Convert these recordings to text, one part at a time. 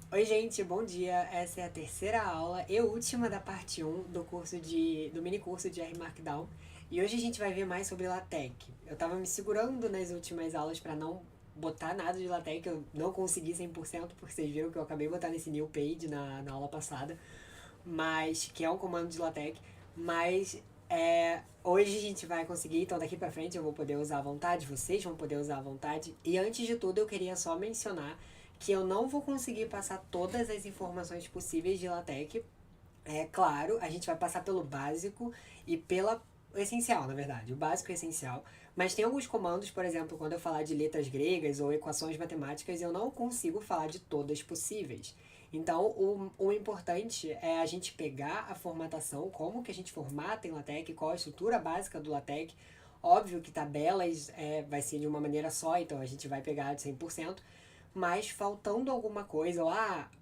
Oi, gente, bom dia. Essa é a terceira aula e última da parte um do mini curso de R Markdown. E hoje a gente vai ver mais sobre LaTeX. Eu tava me segurando nas últimas aulas para não botar nada de LaTeX, eu não consegui 100%, porque vocês viram que eu acabei botando esse new page na aula passada, mas que é um comando de LaTeX, mas hoje a gente vai conseguir, então daqui pra frente eu vou poder usar à vontade, vocês vão poder usar à vontade. E antes de tudo eu queria só mencionar que eu não vou conseguir passar todas as informações possíveis de LaTeX. É claro, a gente vai passar pelo básico e pela o essencial, na verdade, o básico e o essencial. Mas tem alguns comandos, por exemplo, quando eu falar de letras gregas ou equações matemáticas, eu não consigo falar de todas possíveis. Então, o importante é a gente pegar a formatação, como que a gente formata em LaTeX, qual a estrutura básica do LaTeX. Óbvio que tabelas vai ser de uma maneira só, então a gente vai pegar de 100%, mas faltando alguma coisa, ou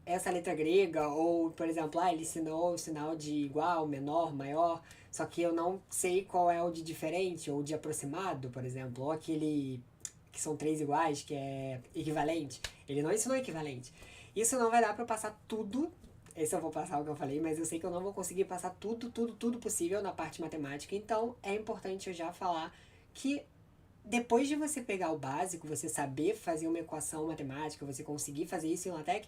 essa letra grega, ou por exemplo, ele ensinou o sinal de igual, menor, maior, só que eu não sei qual é o de diferente, ou de aproximado, por exemplo, ou aquele que são três iguais, que é equivalente. Ele não ensinou equivalente. Isso não vai dar pra passar tudo. Esse eu vou passar o que eu falei, mas eu sei que eu não vou conseguir passar tudo possível na parte matemática. Então é importante eu já falar que depois de você pegar o básico, você saber fazer uma equação matemática, você conseguir fazer isso em LaTeX,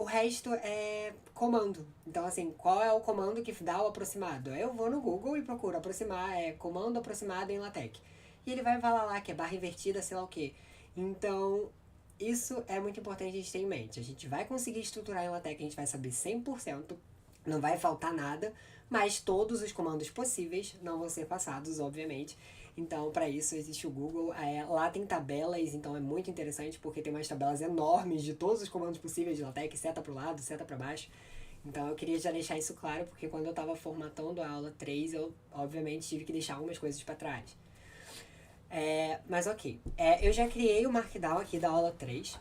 o resto é comando. Então, assim, qual é o comando que dá o aproximado? Eu vou no Google e procuro aproximar, comando aproximado em LaTeX. E ele vai falar lá que é barra invertida, sei lá o quê. Então, isso é muito importante a gente ter em mente. A gente vai conseguir estruturar em LaTeX, a gente vai saber 100%, não vai faltar nada, mas todos os comandos possíveis não vão ser passados, obviamente. Então, para isso existe o Google. Lá tem tabelas, então é muito interessante porque tem umas tabelas enormes de todos os comandos possíveis de LaTeX, seta para o lado, seta para baixo. Então, eu queria já deixar isso claro porque quando eu estava formatando a aula 3 eu obviamente tive que deixar algumas coisas para trás. Mas ok. Eu já criei o Markdown aqui da aula 3.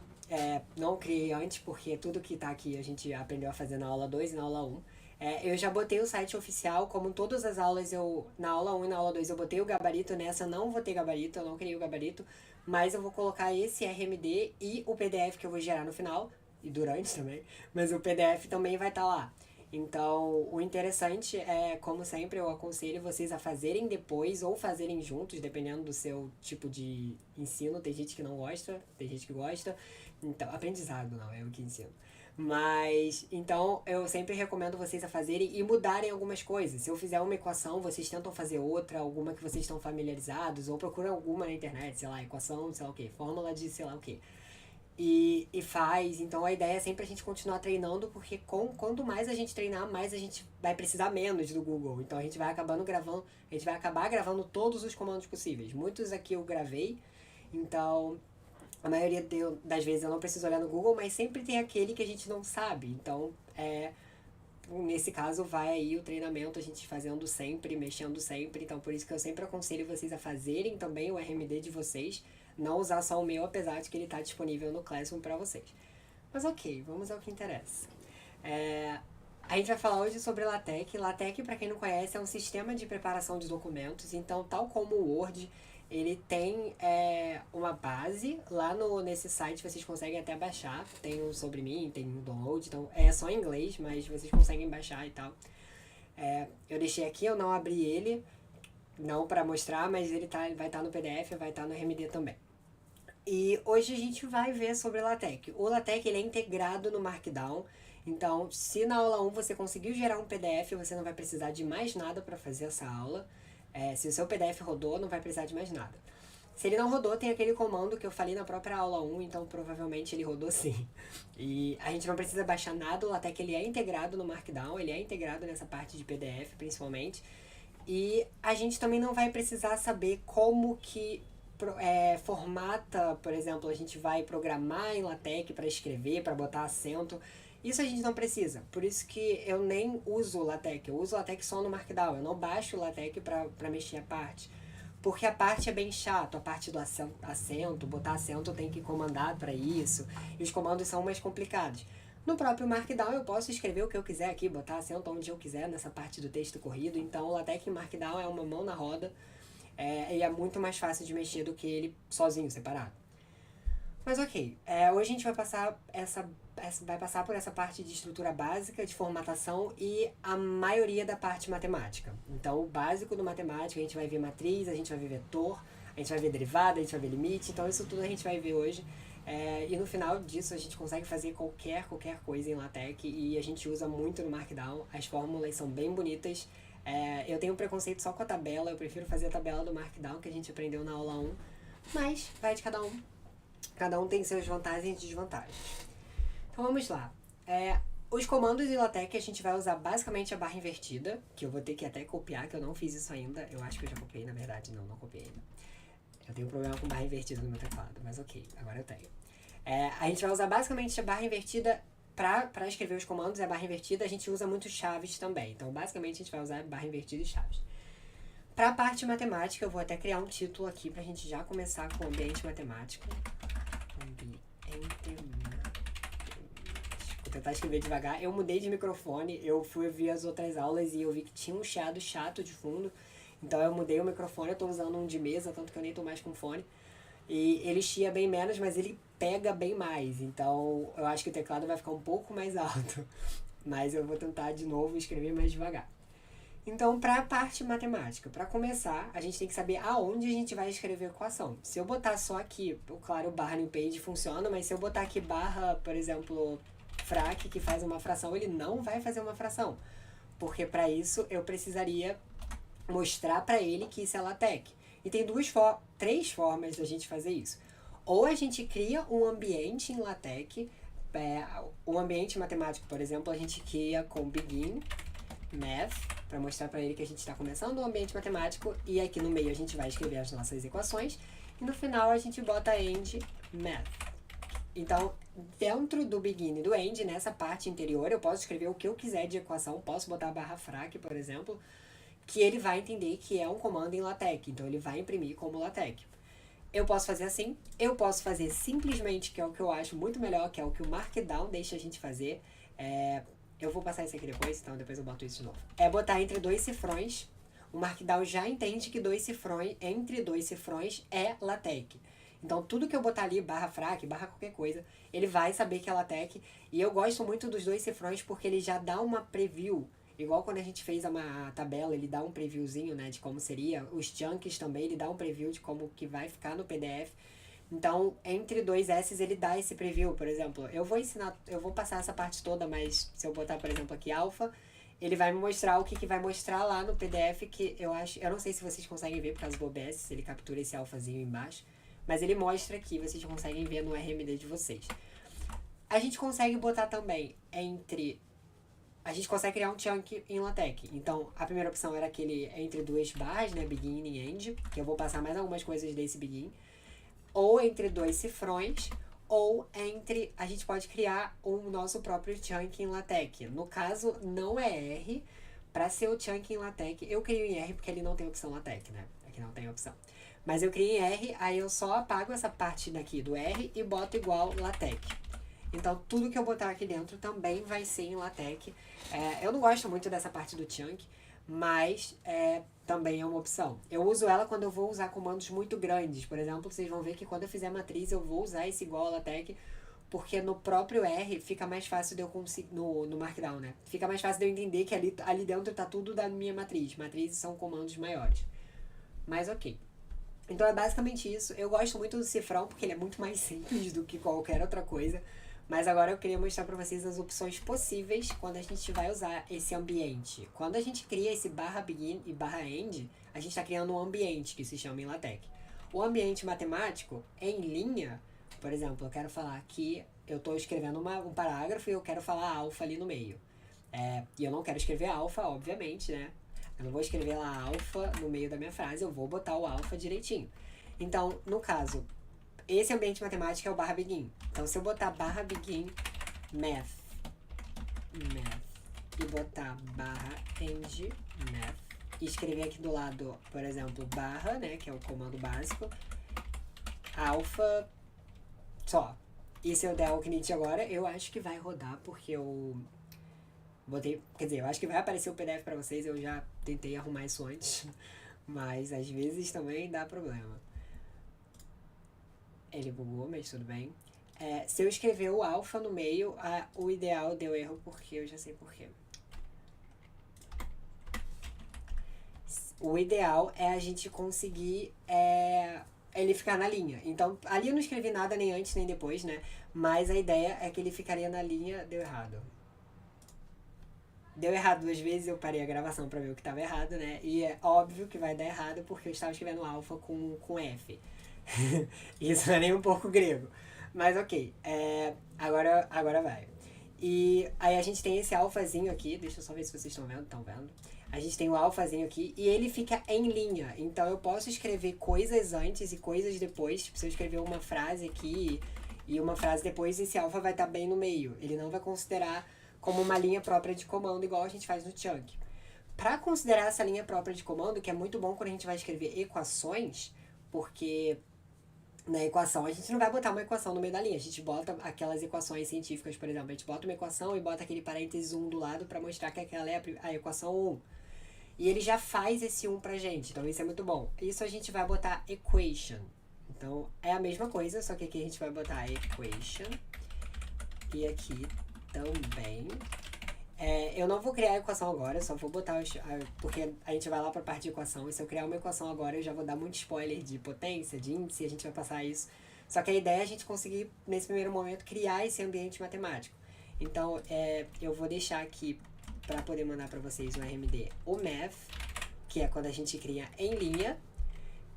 Não criei antes, porque tudo que tá aqui a gente aprendeu a fazer na aula 2 e na aula um. Eu já botei o site oficial, como todas as aulas na aula um e na aula 2 eu botei o gabarito, nessa eu não vou ter gabarito, eu não criei o gabarito, mas eu vou colocar esse RMD e o PDF que eu vou gerar no final, e durante também, mas o PDF também vai estar lá. Então, o interessante é, como sempre, eu aconselho vocês a fazerem depois ou fazerem juntos, dependendo do seu tipo de ensino. Tem gente que não gosta, tem gente que gosta. Então, aprendizado não, é o que ensino. Mas, então, eu sempre recomendo vocês a fazerem e mudarem algumas coisas. Se eu fizer uma equação, vocês tentam fazer outra, alguma que vocês estão familiarizados, ou procuram alguma na internet, sei lá, equação, sei lá o que, fórmula de sei lá o que e faz. Então a ideia é sempre a gente continuar treinando, porque quanto mais a gente treinar, mais a gente vai precisar menos do Google. Então a gente vai acabar gravando todos os comandos possíveis. Muitos aqui eu gravei, então a maioria das vezes eu não preciso olhar no Google, mas sempre tem aquele que a gente não sabe. Então nesse caso vai aí o treinamento, a gente fazendo sempre, mexendo sempre. Então por isso que eu sempre aconselho vocês a fazerem também o RMD de vocês, não usar só o meu, apesar de que ele está disponível no Classroom para vocês. Mas ok, vamos ao que interessa. É, a gente vai falar hoje sobre LaTeX. LaTeX, para quem não conhece, é um sistema de preparação de documentos. Então, tal como o Word, ele tem uma base. Lá nesse site vocês conseguem até baixar. Tem um sobre mim, tem um download. Então, é só em inglês, mas vocês conseguem baixar e tal. Eu deixei aqui, eu não abri ele, não para mostrar, mas ele vai estar no PDF, vai estar no RMD também. E hoje a gente vai ver sobre o LaTeX. O LaTeX ele é integrado no Markdown. Então, se na aula um você conseguiu gerar um PDF, você não vai precisar de mais nada para fazer essa aula. Se o seu PDF rodou, não vai precisar de mais nada. Se ele não rodou, tem aquele comando que eu falei na própria aula um, então provavelmente ele rodou sim. E a gente não precisa baixar nada, o LaTeX ele é integrado no Markdown, ele é integrado nessa parte de PDF principalmente. E a gente também não vai precisar saber como que formata, por exemplo, a gente vai programar em LaTeX para escrever, para botar acento. Isso a gente não precisa. Por isso que eu nem uso o LaTeX. Eu uso o LaTeX só no Markdown. Eu não baixo o LaTeX para mexer a parte. Porque a parte é bem chato. A parte do acento, botar acento tem que comandar para isso. E os comandos são mais complicados. No próprio Markdown eu posso escrever o que eu quiser aqui, botar acento onde eu quiser nessa parte do texto corrido. Então o LaTeX em Markdown é uma mão na roda. E é muito mais fácil de mexer do que ele sozinho, separado. Mas ok, hoje a gente vai passar vai passar por essa parte de estrutura básica, de formatação e a maioria da parte matemática. Então, o básico do matemática, a gente vai ver matriz, a gente vai ver vetor, a gente vai ver derivada, a gente vai ver limite. Então, isso tudo a gente vai ver hoje. E no final disso, a gente consegue fazer qualquer coisa em LaTeX e a gente usa muito no Markdown. As fórmulas são bem bonitas. Eu tenho um preconceito só com a tabela, eu prefiro fazer a tabela do Markdown que a gente aprendeu na aula 1. Mas vai de cada um. Cada um tem suas vantagens e desvantagens. Então vamos lá. Os comandos em LaTeX a gente vai usar basicamente a barra invertida, que eu vou ter que até copiar, que eu não fiz isso ainda. Eu acho que eu já copiei, na verdade. Não copiei ainda. Eu tenho um problema com barra invertida no meu teclado, mas ok, agora eu tenho. A gente vai usar basicamente a barra invertida para escrever os comandos. A barra invertida a gente usa muito chaves também. Então basicamente a gente vai usar barra invertida e chaves. Para a parte matemática, eu vou até criar um título aqui para a gente já começar com o ambiente matemático. Vou tentar escrever devagar. Eu mudei de microfone, eu fui ver as outras aulas e eu vi que tinha um chiado chato de fundo. Então eu mudei o microfone, eu tô usando um de mesa, tanto que eu nem tô mais com fone. E ele chia bem menos, mas ele pega bem mais. Então eu acho que o teclado vai ficar um pouco mais alto. Mas eu vou tentar de novo escrever mais devagar. Então, para a parte matemática, para começar, a gente tem que saber aonde a gente vai escrever a equação. Se eu botar só aqui, claro, o barra new page funciona, mas se eu botar aqui barra, por exemplo, frac, que faz uma fração, ele não vai fazer uma fração. Porque para isso eu precisaria mostrar para ele que isso é LaTeX. E tem três formas da gente fazer isso. Ou a gente cria um ambiente em LaTeX, um ambiente matemático, por exemplo, a gente cria com begin math, para mostrar para ele que a gente está começando um ambiente matemático, e aqui no meio a gente vai escrever as nossas equações, e no final a gente bota end math. Então, dentro do begin e do end, nessa parte interior, eu posso escrever o que eu quiser de equação, posso botar barra frac, por exemplo, que ele vai entender que é um comando em LaTeX, então ele vai imprimir como LaTeX. Eu posso fazer assim, eu posso fazer simplesmente, que é o que eu acho muito melhor, que é o que o Markdown deixa a gente fazer. Eu vou passar isso aqui depois, então depois eu boto isso de novo. Botar entre dois cifrões. O Markdown já entende que entre dois cifrões é LaTeX. Então tudo que eu botar ali, barra frac, barra qualquer coisa, ele vai saber que é LaTeX. E eu gosto muito dos dois cifrões porque ele já dá uma preview. Igual quando a gente fez uma tabela, ele dá um previewzinho, né, de como seria. Os chunks também, ele dá um preview de como que vai ficar no PDF. Então, entre dois S's, ele dá esse preview, por exemplo. Eu vou passar essa parte toda, mas se eu botar, por exemplo, aqui alfa, ele vai me mostrar o que vai mostrar lá no PDF, que eu não sei se vocês conseguem ver por causa do OBS, se ele captura esse alfazinho embaixo, mas ele mostra aqui, vocês conseguem ver no RMD de vocês. A gente consegue botar também a gente consegue criar um chunk em LaTeX. Então, a primeira opção era aquele entre duas barras, né, begin e end, que eu vou passar mais algumas coisas desse begin. Ou entre dois cifrões, ou a gente pode criar o nosso próprio chunk em LaTeX. No caso, não é R. Para ser o chunk em LaTeX, eu crio em R porque ele não tem opção LaTeX, né? Aqui não tem opção. Mas eu crio em R, aí eu só apago essa parte daqui do R e boto igual LaTeX. Então, tudo que eu botar aqui dentro também vai ser em LaTeX. Eu não gosto muito dessa parte do chunk, mas também é uma opção. Eu uso ela quando eu vou usar comandos muito grandes. Por exemplo, vocês vão ver que quando eu fizer matriz, eu vou usar esse igual a LaTeX, porque no próprio R fica mais fácil de eu conseguir, no Markdown, né? Fica mais fácil de eu entender que ali dentro tá tudo da minha matriz. Matrizes são comandos maiores. Mas ok. Então é basicamente isso. Eu gosto muito do cifrão, porque ele é muito mais simples do que qualquer outra coisa. Mas agora eu queria mostrar para vocês as opções possíveis quando a gente vai usar esse ambiente. Quando a gente cria esse barra begin e barra end, a gente está criando um ambiente que se chama em LaTeX. O ambiente matemático, em linha, por exemplo, eu quero falar que eu estou escrevendo um parágrafo e eu quero falar alfa ali no meio. E eu não quero escrever alfa, obviamente, né? Eu não vou escrever lá alfa no meio da minha frase, eu vou botar o alfa direitinho. Então, no caso, esse ambiente matemático é o barra begin. Então, se eu botar barra begin math e botar barra end math e escrever aqui do lado, por exemplo, barra, né, que é o comando básico, alfa, só. E se eu der o Knit agora, eu acho que vai rodar, porque eu botei, quer dizer, eu acho que vai aparecer o PDF pra vocês, eu já tentei arrumar isso antes, mas às vezes também dá problema. Ele bugou, mas tudo bem. Se eu escrever o alfa no meio, o ideal deu erro porque eu já sei por quê. O ideal é a gente conseguir ele ficar na linha. Então, ali eu não escrevi nada nem antes nem depois, né? Mas a ideia é que ele ficaria na linha. Deu errado. Deu errado 2 vezes, eu parei a gravação pra ver o que tava errado, né? E é óbvio que vai dar errado porque eu estava escrevendo alfa com F. Isso não é nem um pouco grego. Mas ok, agora vai. E aí a gente tem esse alfazinho aqui, deixa eu só ver se vocês estão vendo. A gente tem o alfazinho aqui e ele fica em linha. Então eu posso escrever coisas antes e coisas depois. Tipo, se eu escrever uma frase aqui e uma frase depois, esse alfa vai estar bem no meio. Ele não vai considerar como uma linha própria de comando, igual a gente faz no chunk. Para considerar essa linha própria de comando, que é muito bom quando a gente vai escrever equações, porque na equação a gente não vai botar uma equação no meio da linha, a gente bota aquelas equações científicas, por exemplo, a gente bota uma equação e bota aquele parênteses 1 do lado para mostrar que aquela é a equação 1. E ele já faz esse 1 pra gente, então isso é muito bom. Isso a gente vai botar equation. Então é a mesma coisa, só que aqui a gente vai botar equation. E aqui também. Eu não vou criar a equação agora, só vou botar porque a gente vai lá pra parte de equação. E se eu criar uma equação agora, eu já vou dar muito spoiler de potência, de índice, a gente vai passar isso. Só que a ideia é a gente conseguir, nesse primeiro momento, criar esse ambiente matemático. Então, eu vou deixar aqui para poder mandar para vocês o RMD, o math, que é quando a gente cria em linha,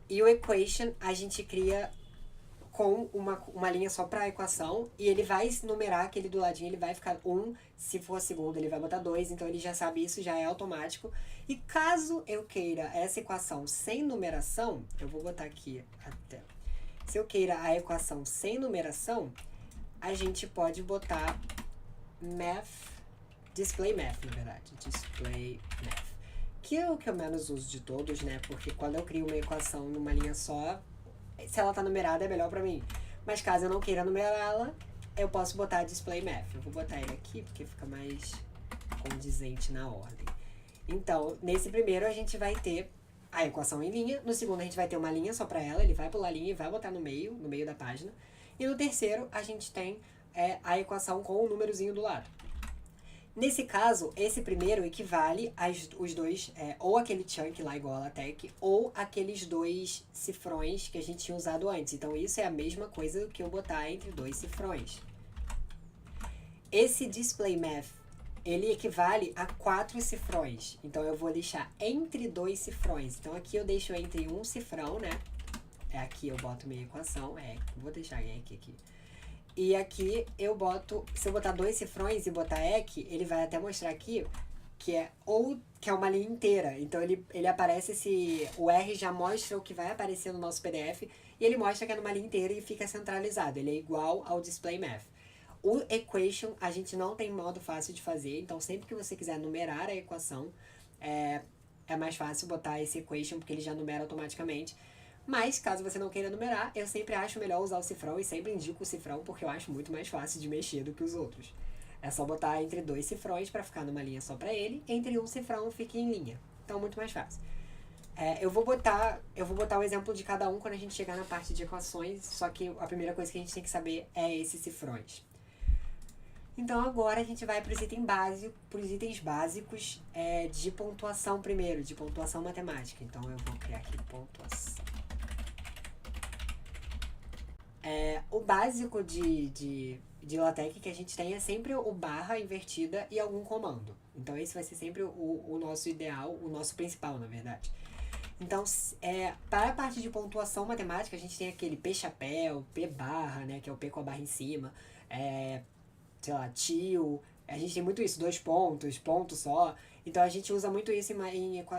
e o equation a gente cria com uma linha só para a equação, e ele vai numerar aquele do ladinho, ele vai ficar 1, se for segundo ele vai botar 2, então ele já sabe isso, já é automático. E caso eu queira essa equação sem numeração, eu vou botar aqui até. Se eu queira a equação sem numeração, a gente pode botar display math, na verdade, display math, que é o que eu menos uso de todos, né, porque quando eu crio uma equação numa linha só, se ela tá numerada é melhor pra mim, mas caso eu não queira numerá-la, eu posso botar display math. Eu vou botar ele aqui porque fica mais condizente na ordem. Então, nesse primeiro a gente vai ter a equação em linha, no segundo a gente vai ter uma linha só pra ela, ele vai pular a linha e vai botar no meio da página, e no terceiro a gente tem a equação com o númerozinho do lado. Nesse caso, esse primeiro equivale os dois, ou aquele chunk lá igual a LaTeX, ou aqueles 2 cifrões que a gente tinha usado antes. Então isso é a mesma coisa que eu botar entre 2 cifrões. Esse DisplayMath, ele equivale a 4 cifrões. Então eu vou deixar entre 2 cifrões. Então aqui eu deixo entre um cifrão, né? Aqui eu boto minha equação, vou deixar aqui. E aqui eu boto, se eu botar 2 cifrões e botar EQ, ele vai até mostrar aqui que é uma linha inteira. Então ele aparece o R já mostra o que vai aparecer no nosso PDF e ele mostra que é numa linha inteira e fica centralizado. Ele é igual ao DisplayMath. O equation a gente não tem modo fácil de fazer, então sempre que você quiser numerar a equação, é mais fácil botar esse equation porque ele já numera automaticamente. Mas, caso você não queira numerar, eu sempre acho melhor usar o cifrão e sempre indico o cifrão porque eu acho muito mais fácil de mexer do que os outros. É só botar entre 2 cifrões para ficar numa linha só para ele, entre um cifrão fica em linha. Então, muito mais fácil. Eu vou botar o exemplo de cada um quando a gente chegar na parte de equações, só que a primeira coisa que a gente tem que saber é esses cifrões. Então, agora a gente vai para os itens básicos de pontuação primeiro, de pontuação matemática. Então, eu vou criar aqui pontuação. O básico de LaTeX que a gente tem é sempre o barra invertida e algum comando. Então esse vai ser sempre o nosso ideal, o nosso principal, na verdade. Então, para a parte de pontuação matemática, a gente tem aquele P chapéu, P barra, né, que é o P com a barra em cima, sei lá, tio, a gente tem muito isso, 2 pontos, ponto só. Então a gente usa muito isso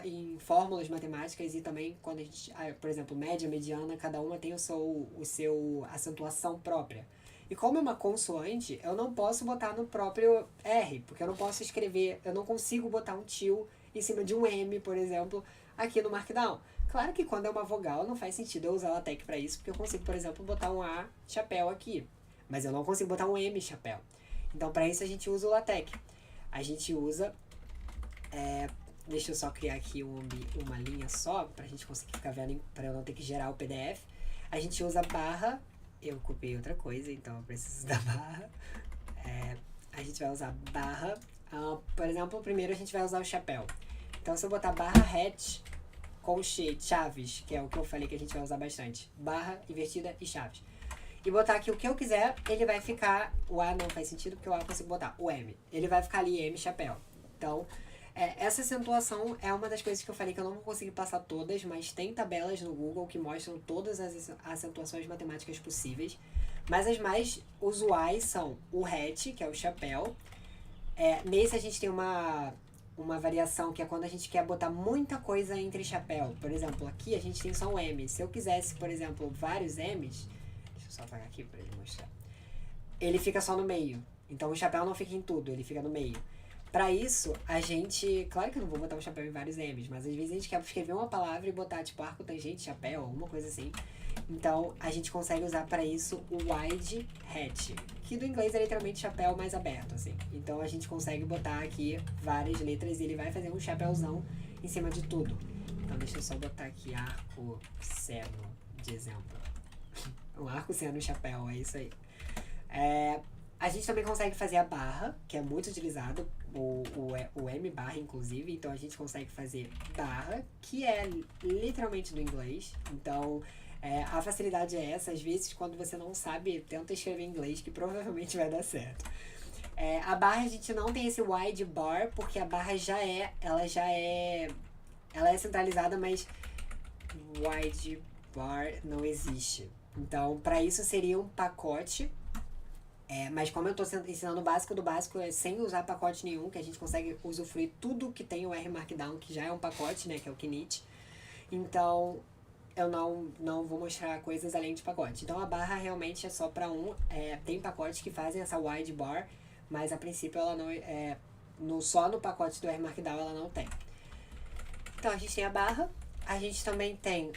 em fórmulas matemáticas e também quando a gente, por exemplo, média, mediana, cada uma tem o seu acentuação própria. E como é uma consoante, eu não posso botar no próprio R, porque eu não posso escrever, eu não consigo botar um tio em cima de um M, por exemplo, aqui no Markdown. Claro que quando é uma vogal não faz sentido eu usar LaTeX para isso, porque eu consigo, por exemplo, botar um A chapéu aqui, mas eu não consigo botar um M chapéu. Então para isso a gente usa o LaTeX. A gente usa deixa eu só criar aqui uma linha só, pra gente conseguir ficar vendo, pra eu não ter que gerar o PDF. A gente usa barra eu copiei outra coisa, então eu preciso da barra. A gente vai usar barra. Por exemplo, primeiro a gente vai usar o chapéu. Então, se eu botar barra hatch com chaves, que é o que eu falei que a gente vai usar bastante. Barra, invertida e chaves. E botar aqui o que eu quiser, ele vai ficar... O A não faz sentido, porque o A eu consigo botar. O M. Ele vai ficar ali, M, chapéu. Então, essa acentuação é uma das coisas que eu falei que eu não vou conseguir passar todas, mas tem tabelas no Google que mostram todas as acentuações matemáticas possíveis. Mas as mais usuais são o hat, que é o chapéu. Nesse a gente tem uma variação que é quando a gente quer botar muita coisa entre chapéu. Por exemplo, aqui a gente tem só um M. Se eu quisesse, por exemplo, vários M's... Deixa eu só apagar aqui pra ele mostrar. Ele fica só no meio. Então o chapéu não fica em tudo, ele fica no meio. Pra isso, a gente... Claro que eu não vou botar um chapéu em vários M's, mas às vezes a gente quer escrever uma palavra e botar tipo arco, tangente, chapéu, alguma coisa assim. Então, a gente consegue usar para isso o wide hat, que do inglês é literalmente chapéu mais aberto, assim. Então, a gente consegue botar aqui várias letras e ele vai fazer um chapéuzão em cima de tudo. Então, deixa eu só botar aqui arco, seno, de exemplo. Um arco, seno e chapéu, é isso aí. A gente também consegue fazer a barra, que é muito utilizado, o M barra, inclusive. Então, a gente consegue fazer barra, que é literalmente do inglês. Então... a facilidade é essa, às vezes quando você não sabe, tenta escrever em inglês que provavelmente vai dar certo. A barra a gente não tem esse wide bar, porque a barra ela é centralizada, mas wide bar não existe. Então, para isso seria um pacote, mas como eu estou ensinando o básico do básico, é sem usar pacote nenhum, que a gente consegue usufruir tudo que tem o R Markdown, que já é um pacote, né, que é o Knit. Então, eu não vou mostrar coisas além de pacote. Então a barra realmente é só para tem pacotes que fazem essa wide bar, mas a princípio ela não só no pacote do R Markdown ela não tem. Então a gente tem a barra, a gente também tem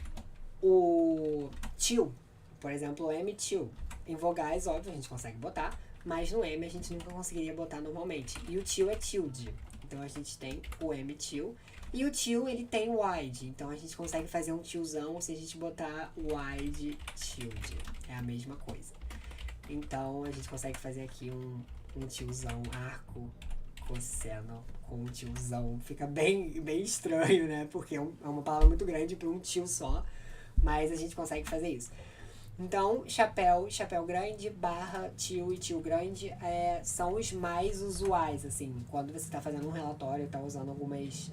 o till, por exemplo, o M till. Em vogais, óbvio, a gente consegue botar, mas no M a gente nunca conseguiria botar normalmente. E o till é tilde. Então a gente tem o M till. E o till, ele tem wide, então a gente consegue fazer um tillzão se a gente botar wide tilde. É a mesma coisa. Então a gente consegue fazer aqui um tillzão, arco, cosseno com um tillzão. Fica bem, bem estranho, né? Porque é uma palavra muito grande para um till só, mas a gente consegue fazer isso. Então, chapéu grande, barra, till e till grande são os mais usuais, assim. Quando você está fazendo um relatório, está usando algumas...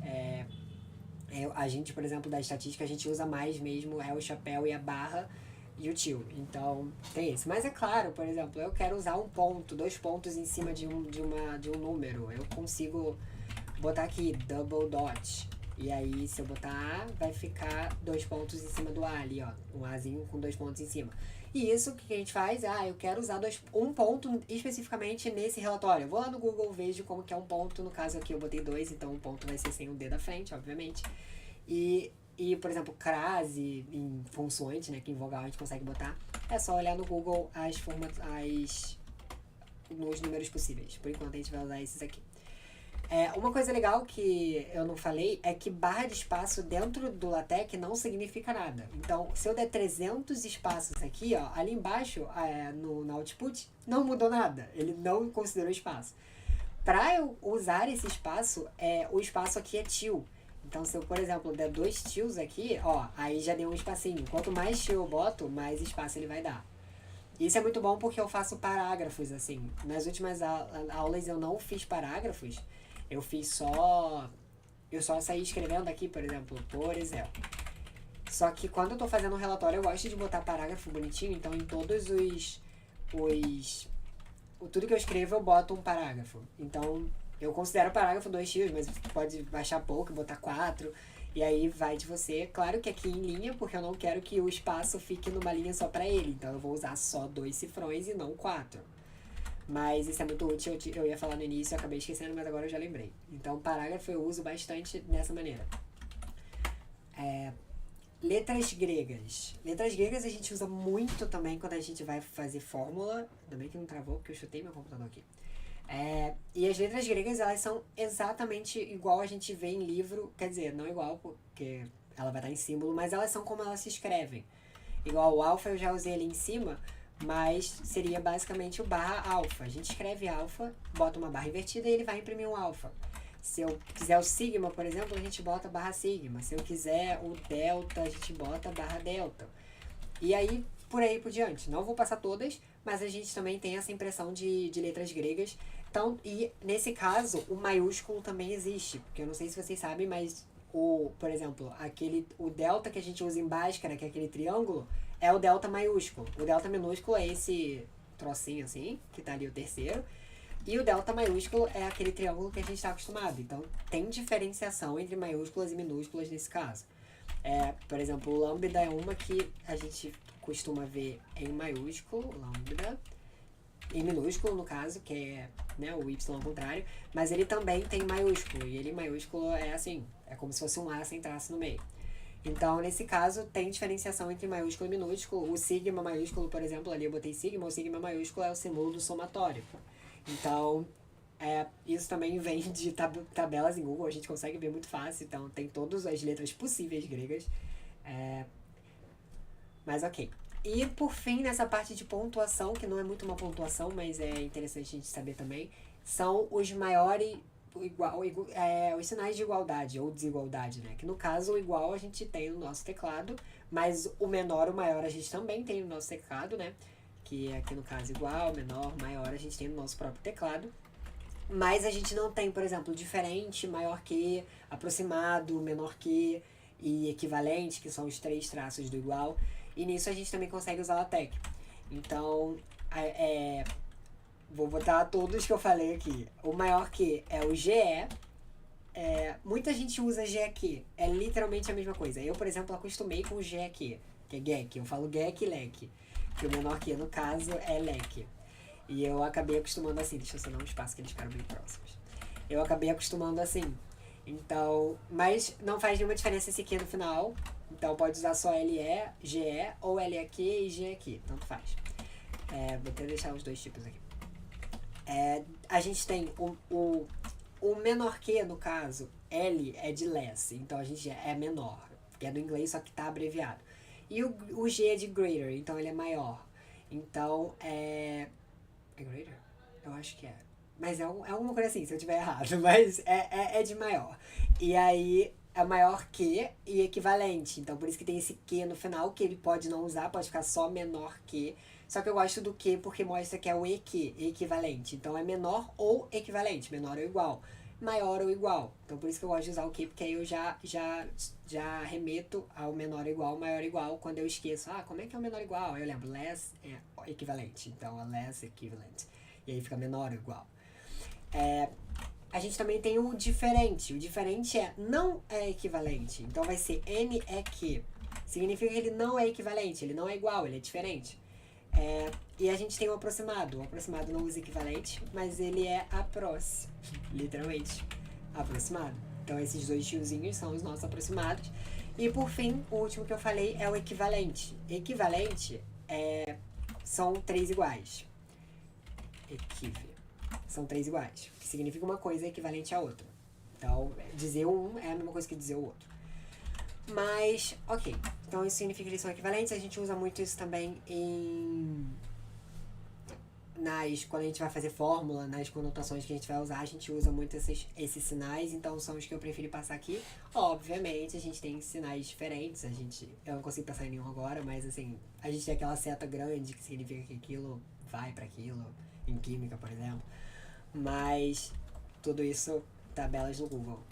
a gente, por exemplo, da estatística, a gente usa mais mesmo o chapéu e a barra e o till. Então, tem esse. Mas é claro, por exemplo, eu quero usar 2 pontos em cima de um número. Eu consigo botar aqui, double dot. E aí, se eu botar A, vai ficar 2 pontos em cima do A ali, ó. Um Azinho com 2 pontos em cima. E isso, o que a gente faz? Eu quero usar um ponto especificamente nesse relatório. Eu vou lá no Google, vejo como que é um ponto. No caso aqui eu botei 2, então um ponto vai ser sem o D da frente, obviamente. E por exemplo, crase em consoante, né, que em vogal a gente consegue botar. É só olhar no Google nos números possíveis. Por enquanto a gente vai usar esses aqui. Uma coisa legal que eu não falei é que barra de espaço dentro do LaTeX não significa nada. Então, se eu der 300 espaços aqui, ó, ali embaixo, no output, não mudou nada. Ele não considerou espaço. Para eu usar esse espaço, o espaço aqui é till. Então, se eu, por exemplo, der 2 tills aqui, ó, aí já deu um espacinho. Quanto mais till eu boto, mais espaço ele vai dar. Isso é muito bom porque eu faço parágrafos, assim. Nas últimas aulas eu não fiz parágrafos. Eu só saí escrevendo aqui, por exemplo. Só que quando eu tô fazendo um relatório, eu gosto de botar parágrafo bonitinho. Então, em todos tudo que eu escrevo, eu boto um parágrafo. Então, eu considero parágrafo 2 tills, mas você pode baixar pouco, botar 4. E aí vai de você. Claro que aqui em linha, porque eu não quero que o espaço fique numa linha só pra ele. Então, eu vou usar só 2 cifrões e não 4. Mas isso é muito útil, eu ia falar no início, eu acabei esquecendo, mas agora eu já lembrei. Então, parágrafo eu uso bastante dessa maneira. Letras gregas. Letras gregas a gente usa muito também quando a gente vai fazer fórmula. Ainda bem que não travou, porque eu chutei meu computador aqui. E as letras gregas, elas são exatamente igual a gente vê em livro. Quer dizer, não igual, porque ela vai estar em símbolo, mas elas são como elas se escrevem. Igual o alfa eu já usei ali em cima, mas seria basicamente o barra alfa. A gente escreve alfa, bota uma barra invertida e ele vai imprimir um alfa. Se eu quiser o sigma, por exemplo, a gente bota barra sigma. Se eu quiser o delta, a gente bota barra delta. E aí, por aí por diante. Não vou passar todas, mas a gente também tem essa impressão de letras gregas. Então, e nesse caso, o maiúsculo também existe. Porque eu não sei se vocês sabem, mas por exemplo, o delta que a gente usa em Bhaskara, que é aquele triângulo, é o delta maiúsculo. O delta minúsculo é esse trocinho assim, que tá ali o terceiro. E o delta maiúsculo é aquele triângulo que a gente está acostumado. Então, tem diferenciação entre maiúsculas e minúsculas nesse caso. Por exemplo, o lambda é uma que a gente costuma ver em maiúsculo, lambda, em minúsculo no caso, que é, né, o y ao contrário, mas ele também tem maiúsculo, e ele em maiúsculo é assim, é como se fosse um A sem traço no meio. Então, nesse caso, tem diferenciação entre maiúsculo e minúsculo. O sigma maiúsculo, por exemplo, ali eu botei sigma, o sigma maiúsculo é o símbolo do somatório. Então, isso também vem de tabelas em Google, a gente consegue ver muito fácil, então tem todas as letras possíveis gregas. Mas ok. E por fim, nessa parte de pontuação, que não é muito uma pontuação, mas é interessante a gente saber também, são os maiores, os sinais de igualdade ou desigualdade, né? Que no caso o igual a gente tem no nosso teclado, mas o menor, o maior a gente também tem no nosso teclado, né? Que aqui no caso igual, menor, maior a gente tem no nosso próprio teclado. Mas a gente não tem, por exemplo, diferente, maior que, aproximado, menor que e equivalente, que são os 3 traços do igual. E nisso a gente também consegue usar a LaTeX. Então, vou botar todos que eu falei aqui. O maior que é o GE. Muita gente usa GEQ. É literalmente a mesma coisa. Eu, por exemplo, acostumei com o GEQ, que é GEQ. Eu falo GEQ e LEQ. Que o menor que, no caso, é LEQ. E eu acabei acostumando assim. Deixa eu só dar um espaço que eles ficaram bem próximos. Eu acabei acostumando assim. Então, mas não faz nenhuma diferença esse Q no final. Então pode usar só LE, GE ou LEQ e GEQ, tanto faz. Vou até deixar os dois tipos aqui. A gente tem o menor que, no caso, L é de less, então a gente é menor, que é do inglês, só que tá abreviado. E o G é de greater, então ele é maior. Então é greater? Eu acho que é. Mas é alguma coisa assim, se eu tiver errado, mas é de maior. E aí é maior que e equivalente. Então, por isso que tem esse que no final, que ele pode não usar, pode ficar só menor que. Só que eu gosto do que porque mostra que é o equivalente. Então, é menor ou equivalente, menor ou igual, maior ou igual. Então, por isso que eu gosto de usar o que, porque aí eu já remeto ao menor ou igual, maior ou igual, quando eu esqueço. Como é que é o menor ou igual? Aí eu lembro, less é equivalente. Então, é less equivalent. E aí fica menor ou igual. A gente também tem o diferente. O diferente não é equivalente. Então vai ser N é que. Significa que ele não é equivalente, ele não é igual, ele é diferente. E a gente tem o aproximado. O aproximado não usa equivalente, mas ele é próximo. Literalmente, aproximado. Então esses dois tiozinhos são os nossos aproximados. E por fim, o último que eu falei é o equivalente. Equivalente são 3 iguais. São 3 iguais, que significa uma coisa equivalente à outra. Então, dizer um é a mesma coisa que dizer o outro. Mas, ok. Então, isso significa que eles são equivalentes. A gente usa muito isso também quando a gente vai fazer fórmula, nas conotações que a gente vai usar, a gente usa muito esses sinais. Então, são os que eu prefiro passar aqui. Obviamente, a gente tem sinais diferentes. Eu não consigo passar em nenhum agora, mas assim, a gente tem aquela seta grande que significa que aquilo vai para aquilo, em química, por exemplo. Mas tudo isso, tabelas no Google.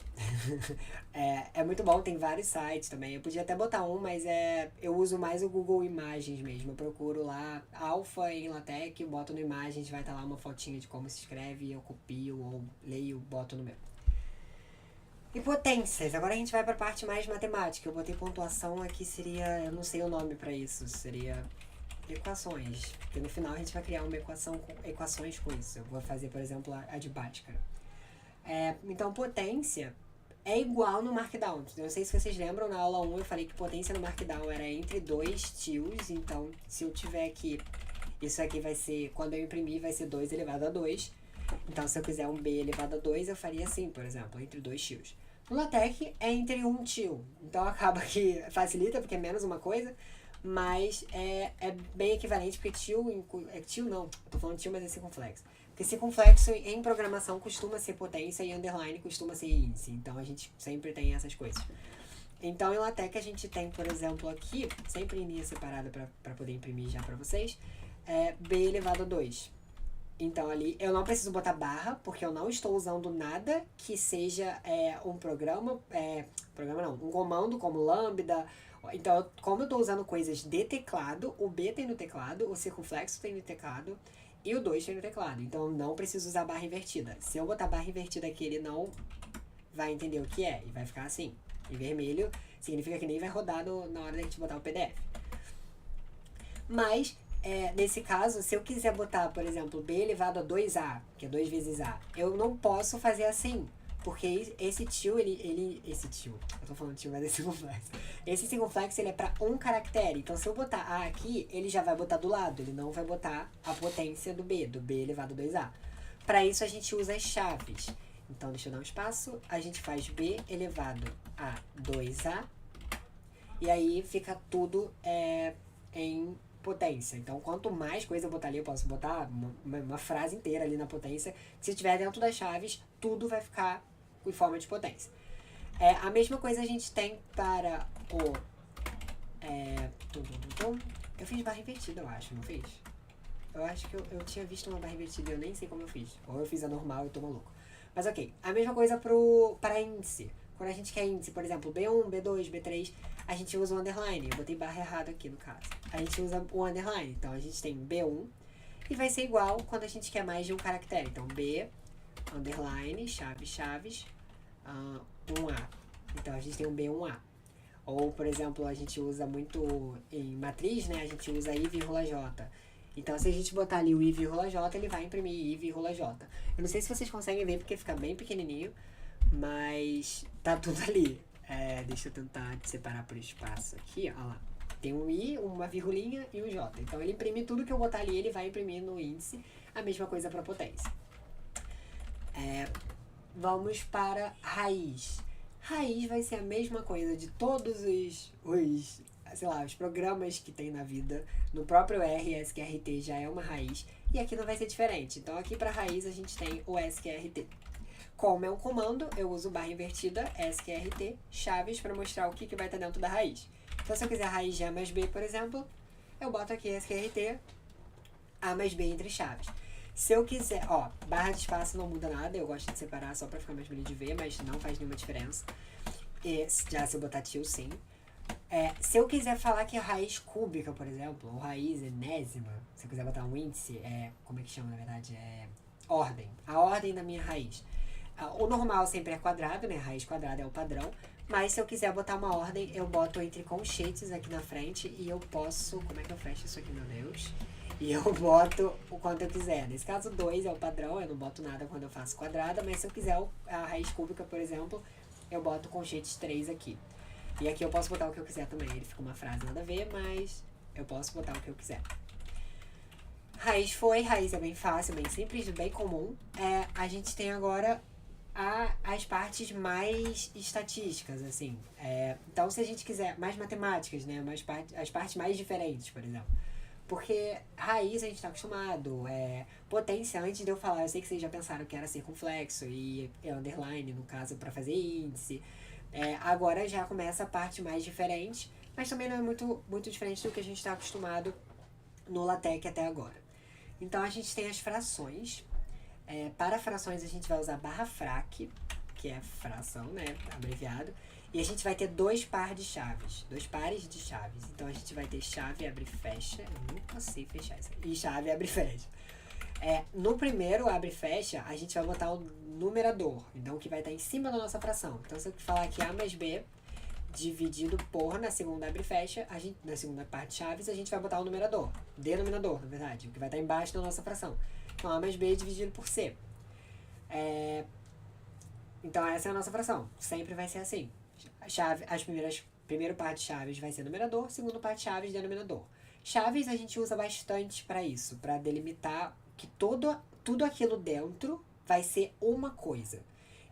É muito bom, tem vários sites também. Eu podia até botar um, mas eu uso mais o Google Imagens mesmo. Eu procuro lá alfa em LaTeX, boto no Imagens, vai estar lá uma fotinha de como se escreve, eu copio ou leio, boto no meu. E potências, agora a gente vai para a parte mais matemática. Eu botei pontuação aqui, seria, eu não sei o nome para isso, seria equações, porque no final a gente vai criar uma equação com equações com isso. Eu vou fazer, por exemplo, a de Bhaskara. Então, potência é igual no Markdown. Eu não sei se vocês lembram, na aula 1 eu falei que potência no Markdown era entre 2 tios. Então, se eu tiver aqui, isso aqui vai ser, quando eu imprimir, vai ser 2 elevado a 2. Então, se eu quiser um B elevado a 2, eu faria assim, por exemplo, entre 2 tios. No LaTeX é entre 1 tio. Então, acaba que facilita, porque é menos uma coisa. mas é bem equivalente, porque tio não, eu tô falando tio, mas é circunflexo. Porque circunflexo em programação costuma ser potência e underline costuma ser índice, então a gente sempre tem essas coisas. Então, em LaTeX a gente tem, por exemplo, aqui, sempre em linha separada para poder imprimir já para vocês, b elevado a 2. Então, ali eu não preciso botar barra, porque eu não estou usando nada que seja um programa, programa não, um comando como lambda. Então, como eu estou usando coisas de teclado, o B tem no teclado, o circunflexo tem no teclado e o 2 tem no teclado. Então, eu não preciso usar barra invertida. Se eu botar barra invertida aqui, ele não vai entender o que é e vai ficar assim. Em vermelho significa que nem vai rodar na hora da gente botar o PDF. Mas, nesse caso, se eu quiser botar, por exemplo, b elevado a 2a, que é 2 vezes a, eu não posso fazer assim. Porque esse tio, esse tio, eu tô falando tio, mas é circunflexo. Esse circunflexo, ele é pra um caractere. Então, se eu botar a aqui, ele já vai botar do lado. Ele não vai botar a potência do b elevado a 2a. Para isso, a gente usa as chaves. Então, deixa eu dar um espaço. A gente faz b elevado a 2a. E aí, fica tudo em potência. Então, quanto mais coisa eu botar ali, eu posso botar uma frase inteira ali na potência. Se estiver dentro das chaves, tudo vai ficar em forma de potência. A mesma coisa a gente tem para o... eu fiz barra invertida, eu acho, não fiz? Eu acho que eu tinha visto uma barra invertida e eu nem sei como eu fiz. Ou eu fiz a normal e tô maluco. Mas ok, a mesma coisa para índice. Quando a gente quer índice, por exemplo, B1, B2, B3, a gente usa o underline. Eu botei barra errada aqui no caso. A gente usa o underline. Então a gente tem B1 e vai ser igual quando a gente quer mais de um caractere. Então B, underline, chaves, 1A. Então a gente tem um B1A. Ou, por exemplo, a gente usa muito em matriz, né? A gente usa I,J. Então, se a gente botar ali o I,J, ele vai imprimir I,J. Eu não sei se vocês conseguem ver porque fica bem pequenininho, mas tá tudo ali. Deixa eu tentar separar por espaço aqui, ó lá. Tem um I, uma virgulinha e um J. Então, ele imprime tudo que eu botar ali, ele vai imprimir no índice. A mesma coisa para potência. Vamos para raiz. Raiz vai ser a mesma coisa de todos os programas que tem na vida. No próprio R, SQRT já é uma raiz. E aqui não vai ser diferente. Então, aqui para raiz, a gente tem o SQRT. Como é um comando, eu uso barra invertida, SQRT, chaves, para mostrar o que vai estar dentro da raiz. Então, se eu quiser raiz de A mais B, por exemplo, eu boto aqui SQRT, A mais B entre chaves. Se eu quiser, barra de espaço não muda nada, eu gosto de separar só pra ficar mais bonito de ver, mas não faz nenhuma diferença. Já se eu botar tio, sim. Se eu quiser falar que é raiz cúbica, por exemplo, ou raiz enésima, se eu quiser botar um índice, como é que chama na verdade? Ordem. A ordem da minha raiz. O normal sempre é quadrado, né? A raiz quadrada é o padrão. Mas se eu quiser botar uma ordem, eu boto entre colchetes aqui na frente e eu posso... Como é que eu fecho isso aqui, meu Deus? E eu boto o quanto eu quiser. Nesse caso, 2 é o padrão, eu não boto nada quando eu faço quadrada, mas se eu quiser a raiz cúbica, por exemplo, eu boto colchetes 3 aqui. E aqui eu posso botar o que eu quiser também. Ele fica uma frase nada a ver, mas eu posso botar o que eu quiser. Raiz é bem fácil, bem simples, bem comum. A gente tem agora as partes mais estatísticas, assim. Então, se a gente quiser mais matemáticas, né? As partes mais diferentes, por exemplo. Porque raiz a gente tá acostumado. Potência, antes de eu falar, eu sei que vocês já pensaram que era circunflexo e underline, no caso, para fazer índice. Agora já começa a parte mais diferente, mas também não é muito, muito diferente do que a gente está acostumado no LaTeX até agora. Então, a gente tem as frações. Para frações, a gente vai usar barra frac, que é fração, né, abreviado. E a gente vai ter 2 pares de chaves. 2 pares de chaves. Então, a gente vai ter chave, abre e fecha. Eu nunca sei fechar isso aqui. E chave, abre e fecha. No primeiro abre e fecha, a gente vai botar o numerador. Então, o que vai estar em cima da nossa fração. Então, se eu falar aqui A mais B dividido por, na segunda abre e fecha, na segunda parte de chaves, a gente vai botar o numerador. Denominador, na verdade. O que vai estar embaixo da nossa fração. Então, A mais B dividido por C. Então, essa é a nossa fração. Sempre vai ser assim. Primeiro parte de chaves vai ser numerador, segundo parte de chaves, denominador. Chaves a gente usa bastante para isso, para delimitar que tudo aquilo dentro vai ser uma coisa.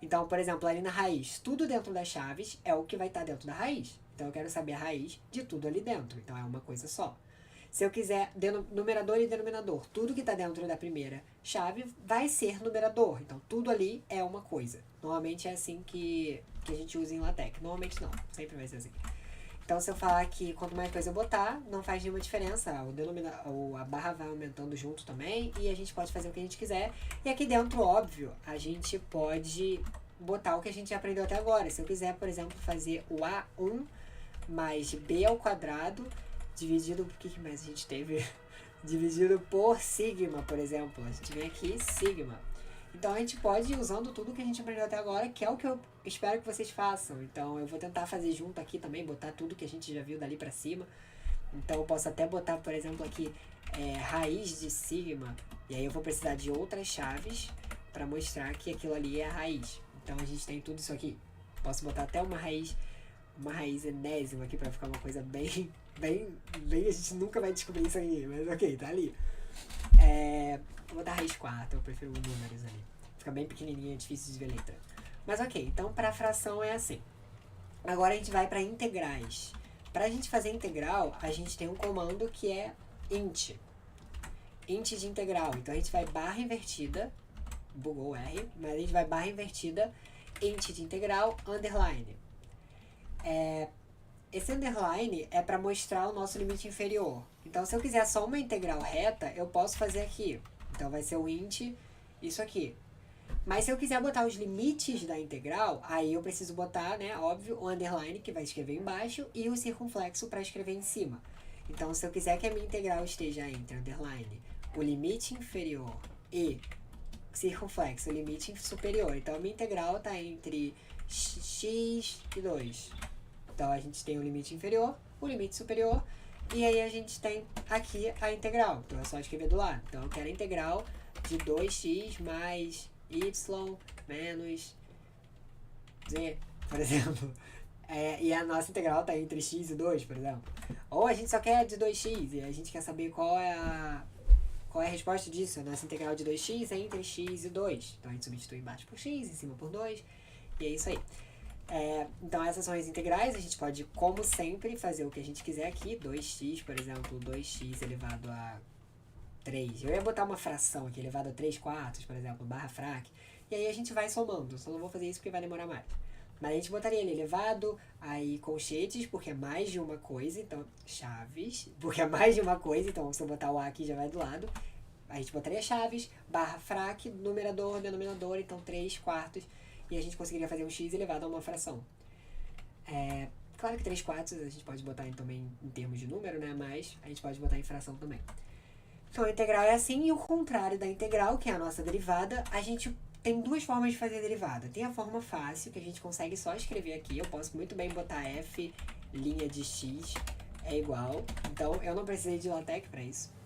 Então, por exemplo, ali na raiz, tudo dentro das chaves é o que vai estar dentro da raiz. Então eu quero saber a raiz de tudo ali dentro. Então é uma coisa só. Se eu quiser numerador e denominador, tudo que está dentro da primeira chave vai ser numerador. Então tudo ali é uma coisa. Normalmente é assim que a gente usa em LaTeX. Normalmente não, sempre vai ser assim. Então, se eu falar que quanto mais coisa eu botar, não faz nenhuma diferença. A barra vai aumentando junto também. E a gente pode fazer o que a gente quiser. E aqui dentro, óbvio, a gente pode botar o que a gente já aprendeu até agora. Se eu quiser, por exemplo, fazer o A1 mais B ao quadrado, dividido... O que mais a gente teve? Dividido por sigma, por exemplo. A gente vem aqui, sigma. Então, a gente pode ir usando tudo que a gente aprendeu até agora, que é o que eu espero que vocês façam. Então, eu vou tentar fazer junto aqui também, botar tudo que a gente já viu dali pra cima. Então, eu posso até botar, por exemplo, aqui, raiz de sigma. E aí, eu vou precisar de outras chaves para mostrar que aquilo ali é a raiz. Então, a gente tem tudo isso aqui. Posso botar até uma raiz enésima aqui para ficar uma coisa bem... A gente nunca vai descobrir isso aqui, mas ok, tá ali. Vou botar raiz 4, eu prefiro números ali. Fica bem pequenininha, é difícil de ver letra. Mas ok, então para fração é assim. Agora a gente vai para integrais. Para a gente fazer integral, a gente tem um comando que é int. Int de integral. Então a gente vai barra invertida, bugou o R, mas a gente vai barra invertida, int de integral, underline. Esse underline é para mostrar o nosso limite inferior. Então, se eu quiser só uma integral reta, eu posso fazer aqui. Então, vai ser o int, isso aqui. Mas se eu quiser botar os limites da integral, aí eu preciso botar, né, óbvio, o underline, que vai escrever embaixo, e o circunflexo para escrever em cima. Então, se eu quiser que a minha integral esteja entre underline, o limite inferior e circunflexo, o limite superior. Então, a minha integral está entre x e 2. Então, a gente tem o limite inferior, o limite superior, e aí a gente tem aqui a integral. Então, é só escrever do lado. Então, eu quero a integral de 2x mais y menos z, por exemplo. E a nossa integral está entre x e 2, por exemplo. Ou a gente só quer de 2x e a gente quer saber qual é a resposta disso. A nossa integral de 2x é entre x e 2. Então, a gente substitui embaixo por x, em cima por 2, e é isso aí. Então essas são as integrais, a gente pode, como sempre, fazer o que a gente quiser aqui, 2x, por exemplo, 2x elevado a 3. Eu ia botar uma fração aqui, elevado a 3 quartos, por exemplo, barra frac, e aí a gente vai somando, só não vou fazer isso porque vai demorar mais. Mas a gente botaria ele elevado, aí colchetes, porque é mais de uma coisa, então, chaves, porque é mais de uma coisa, então se eu botar o A aqui já vai do lado, a gente botaria chaves, barra frac, numerador, denominador, então 3 quartos, e a gente conseguiria fazer um x elevado a uma fração. Claro que 3 quartos a gente pode botar também em termos de número, né? Mas a gente pode botar em fração também. Então a integral é assim, e o contrário da integral, que é a nossa derivada, a gente tem duas formas de fazer derivada. Tem a forma fácil, que a gente consegue só escrever aqui. Eu posso muito bem botar f, linha de x, é igual. Então eu não precisei de LaTeX para isso.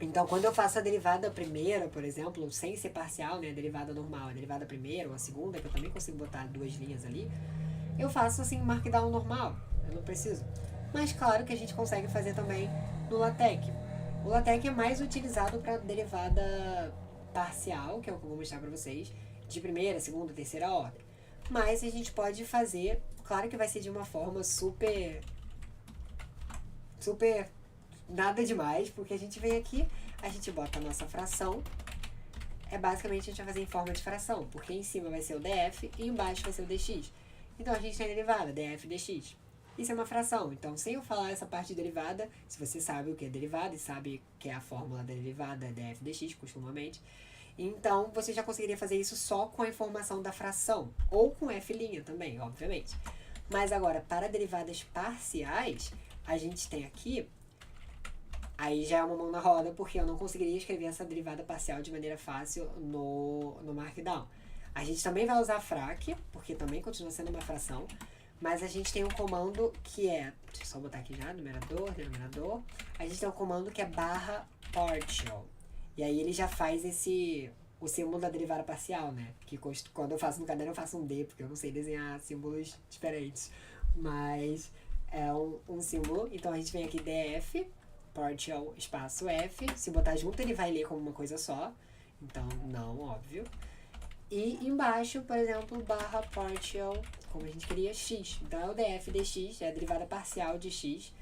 Então, quando eu faço a derivada primeira, por exemplo, sem ser parcial, né, a derivada normal, a derivada primeira ou a segunda, que eu também consigo botar duas linhas ali, eu faço assim, markdown normal, eu não preciso. Mas claro que a gente consegue fazer também no LaTeX. O LaTeX é mais utilizado para derivada parcial, que é o que eu vou mostrar para vocês, de primeira, segunda, terceira ordem. Mas a gente pode fazer, claro que vai ser de uma forma super nada demais, porque a gente vem aqui, a gente bota a nossa fração, basicamente a gente vai fazer em forma de fração, porque em cima vai ser o df e embaixo vai ser o dx. Então a gente tem a derivada, df dx. Isso é uma fração, então sem eu falar essa parte de derivada, se você sabe o que é derivada e sabe que é a fórmula da derivada, df dx, costumamente, então você já conseguiria fazer isso só com a informação da fração, ou com f' também, obviamente. Mas agora, para derivadas parciais, a gente tem aqui, aí já é uma mão na roda, porque eu não conseguiria escrever essa derivada parcial de maneira fácil no Markdown. A gente também vai usar frac, porque também continua sendo uma fração, mas a gente tem um comando que é, deixa eu só botar aqui já, numerador, denominador, a gente tem um comando que é barra partial, e aí ele já faz o símbolo da derivada parcial, né, que quando eu faço no caderno eu faço um D, porque eu não sei desenhar símbolos diferentes, mas é um símbolo, então a gente vem aqui df, partial, espaço F. Se botar junto, ele vai ler como uma coisa só. Então, não, óbvio. E embaixo, por exemplo, barra partial como a gente queria, x. Então é o df dx, é a derivada parcial de x.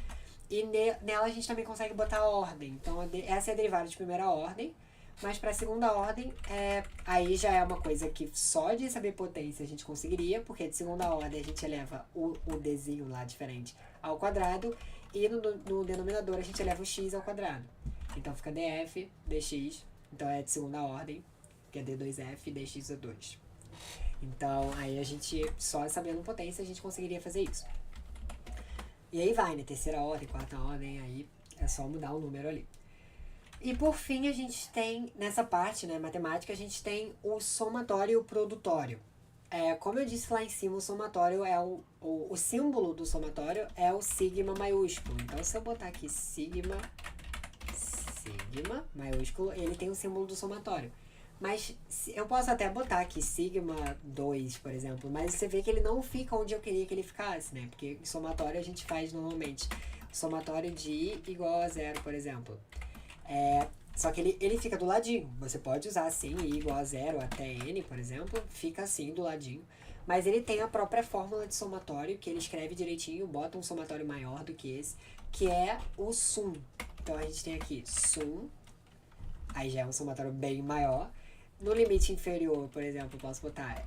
E nela a gente também consegue botar a ordem. Então essa é a derivada de primeira ordem. Mas para a segunda ordem, aí já é uma coisa que só de saber potência a gente conseguiria, porque de segunda ordem a gente eleva o dzinho lá diferente ao quadrado, e no denominador a gente eleva o x ao quadrado. Então fica df, dx, então é de segunda ordem, que é d2f, dx2. Então aí a gente, só sabendo potência, a gente conseguiria fazer isso. E aí vai, né? Terceira ordem, quarta ordem, aí é só mudar o número ali. E por fim a gente tem, nessa parte, né, matemática, a gente tem o somatório e o produtório. Como eu disse lá em cima, o somatório é o símbolo do somatório é o sigma maiúsculo. Então se eu botar aqui sigma maiúsculo, ele tem o símbolo do somatório. Mas eu posso até botar aqui sigma 2, por exemplo, mas você vê que ele não fica onde eu queria que ele ficasse, né? Porque somatório a gente faz normalmente somatório de i igual a 0, por exemplo. Só que ele fica do ladinho. Você pode usar assim, i igual a 0 até n, por exemplo, fica assim do ladinho. Mas ele tem a própria fórmula de somatório, que ele escreve direitinho, bota um somatório maior do que esse, que é o sum. Então a gente tem aqui sum, aí já é um somatório bem maior. No limite inferior, por exemplo, eu posso botar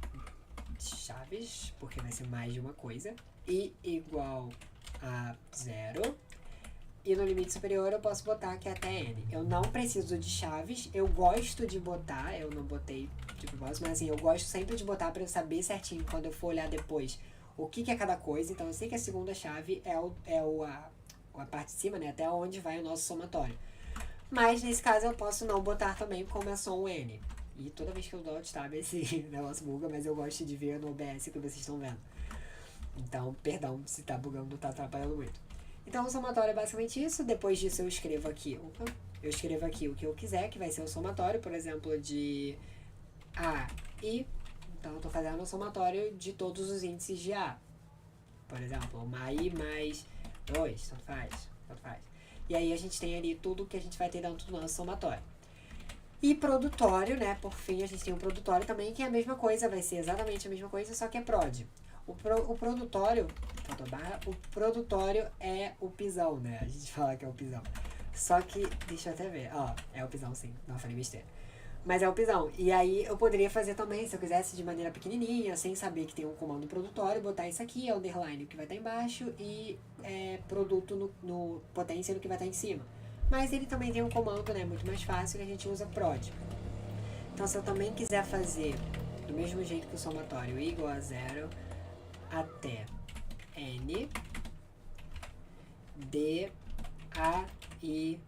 chaves, porque vai ser mais de uma coisa, i igual a 0. E no limite superior eu posso botar que é até n. Eu não preciso de chaves, eu gosto de botar, eu não botei de propósito, mas assim, eu gosto sempre de botar para eu saber certinho quando eu for olhar depois o que é cada coisa. Então eu sei que a segunda chave é a parte de cima, né, até onde vai o nosso somatório. Mas nesse caso eu posso não botar também, como é só um n. E toda vez que eu dou alt tab esse negócio buga, mas eu gosto de ver no OBS que vocês estão vendo. Então, perdão se tá bugando, tá atrapalhando muito. Então o somatório é basicamente isso. Depois disso eu escrevo aqui o que eu quiser, que vai ser o somatório, por exemplo, de A e... Então eu estou fazendo o somatório de todos os índices de A. Por exemplo, uma I mais 2, tanto faz. E aí a gente tem ali tudo que a gente vai ter dentro do nosso somatório. E produtório, né? Por fim, a gente tem um produtório também, que é a mesma coisa, vai ser exatamente a mesma coisa, só que é prod. O produtório é o pisão, né? A gente fala que é o pisão. Só que, deixa eu até ver. É o pisão sim, não falei besteira. Mas é o pisão. E aí eu poderia fazer também, se eu quisesse, de maneira pequenininha, sem saber que tem um comando produtório, botar isso aqui, underline, o que vai estar embaixo, e produto no potência no que vai estar em cima. Mas ele também tem um comando, né, muito mais fácil, que a gente usa prod. Então se eu também quiser fazer do mesmo jeito que o somatório igual a 0 até n d a i,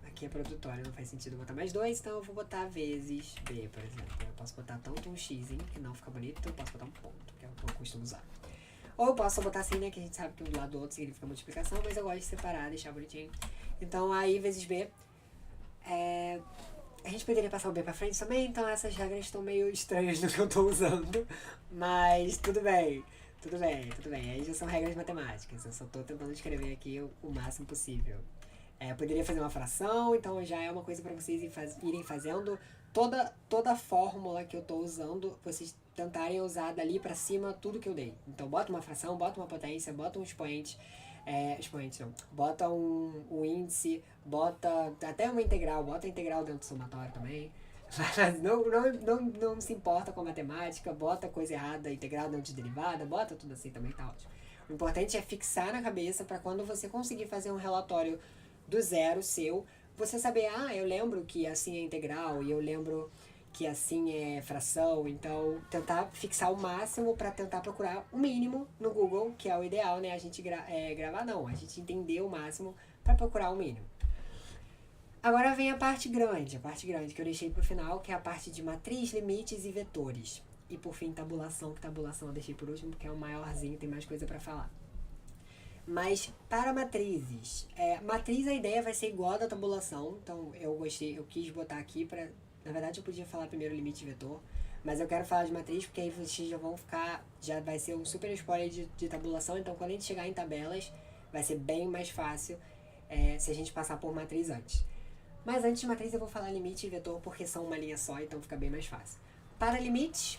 aqui é produtório, não faz sentido botar mais 2, então eu vou botar vezes b, por exemplo. Eu posso botar tanto um x, que não fica bonito, então eu posso botar um ponto, que é o que eu costumo usar. Ou eu posso botar assim, né, que a gente sabe que um do lado do outro significa multiplicação, mas eu gosto de separar, deixar bonitinho. Então a i vezes b, a gente poderia passar o b pra frente também, então essas regras estão meio estranhas no que eu tô usando, mas tudo bem. Aí já são regras matemáticas. Eu só tô tentando escrever aqui o máximo possível. Eu poderia fazer uma fração, então já é uma coisa para vocês irem fazendo. Toda a fórmula que eu tô usando, vocês tentarem usar dali para cima tudo que eu dei. Então bota uma fração, bota uma potência, bota um expoente. Bota um índice, bota até uma integral, bota a integral dentro do somatório também. Mas não se importa com a matemática, bota coisa errada, integral dentro de derivada, bota tudo assim também, tá ótimo. O importante é fixar na cabeça para quando você conseguir fazer um relatório do zero seu, você saber, eu lembro que assim é integral e eu lembro que assim é fração, então tentar fixar o máximo para tentar procurar o mínimo no Google, que é o ideal, né? A gente gravar não, a gente entender o máximo para procurar o mínimo. Agora vem a parte grande que eu deixei pro final, que é a parte de matriz, limites e vetores. E por fim, tabulação, que tabulação eu deixei por último, porque é o maiorzinho, tem mais coisa pra falar. Mas para matrizes, matriz a ideia vai ser igual a da tabulação, então eu quis botar aqui pra... Na verdade eu podia falar primeiro limite e vetor, mas eu quero falar de matriz porque aí vocês já vai ser um super spoiler de tabulação, então quando a gente chegar em tabelas, vai ser bem mais fácil se a gente passar por matriz antes. Mas antes de matriz eu vou falar limite e vetor porque são uma linha só, então fica bem mais fácil. Para limites,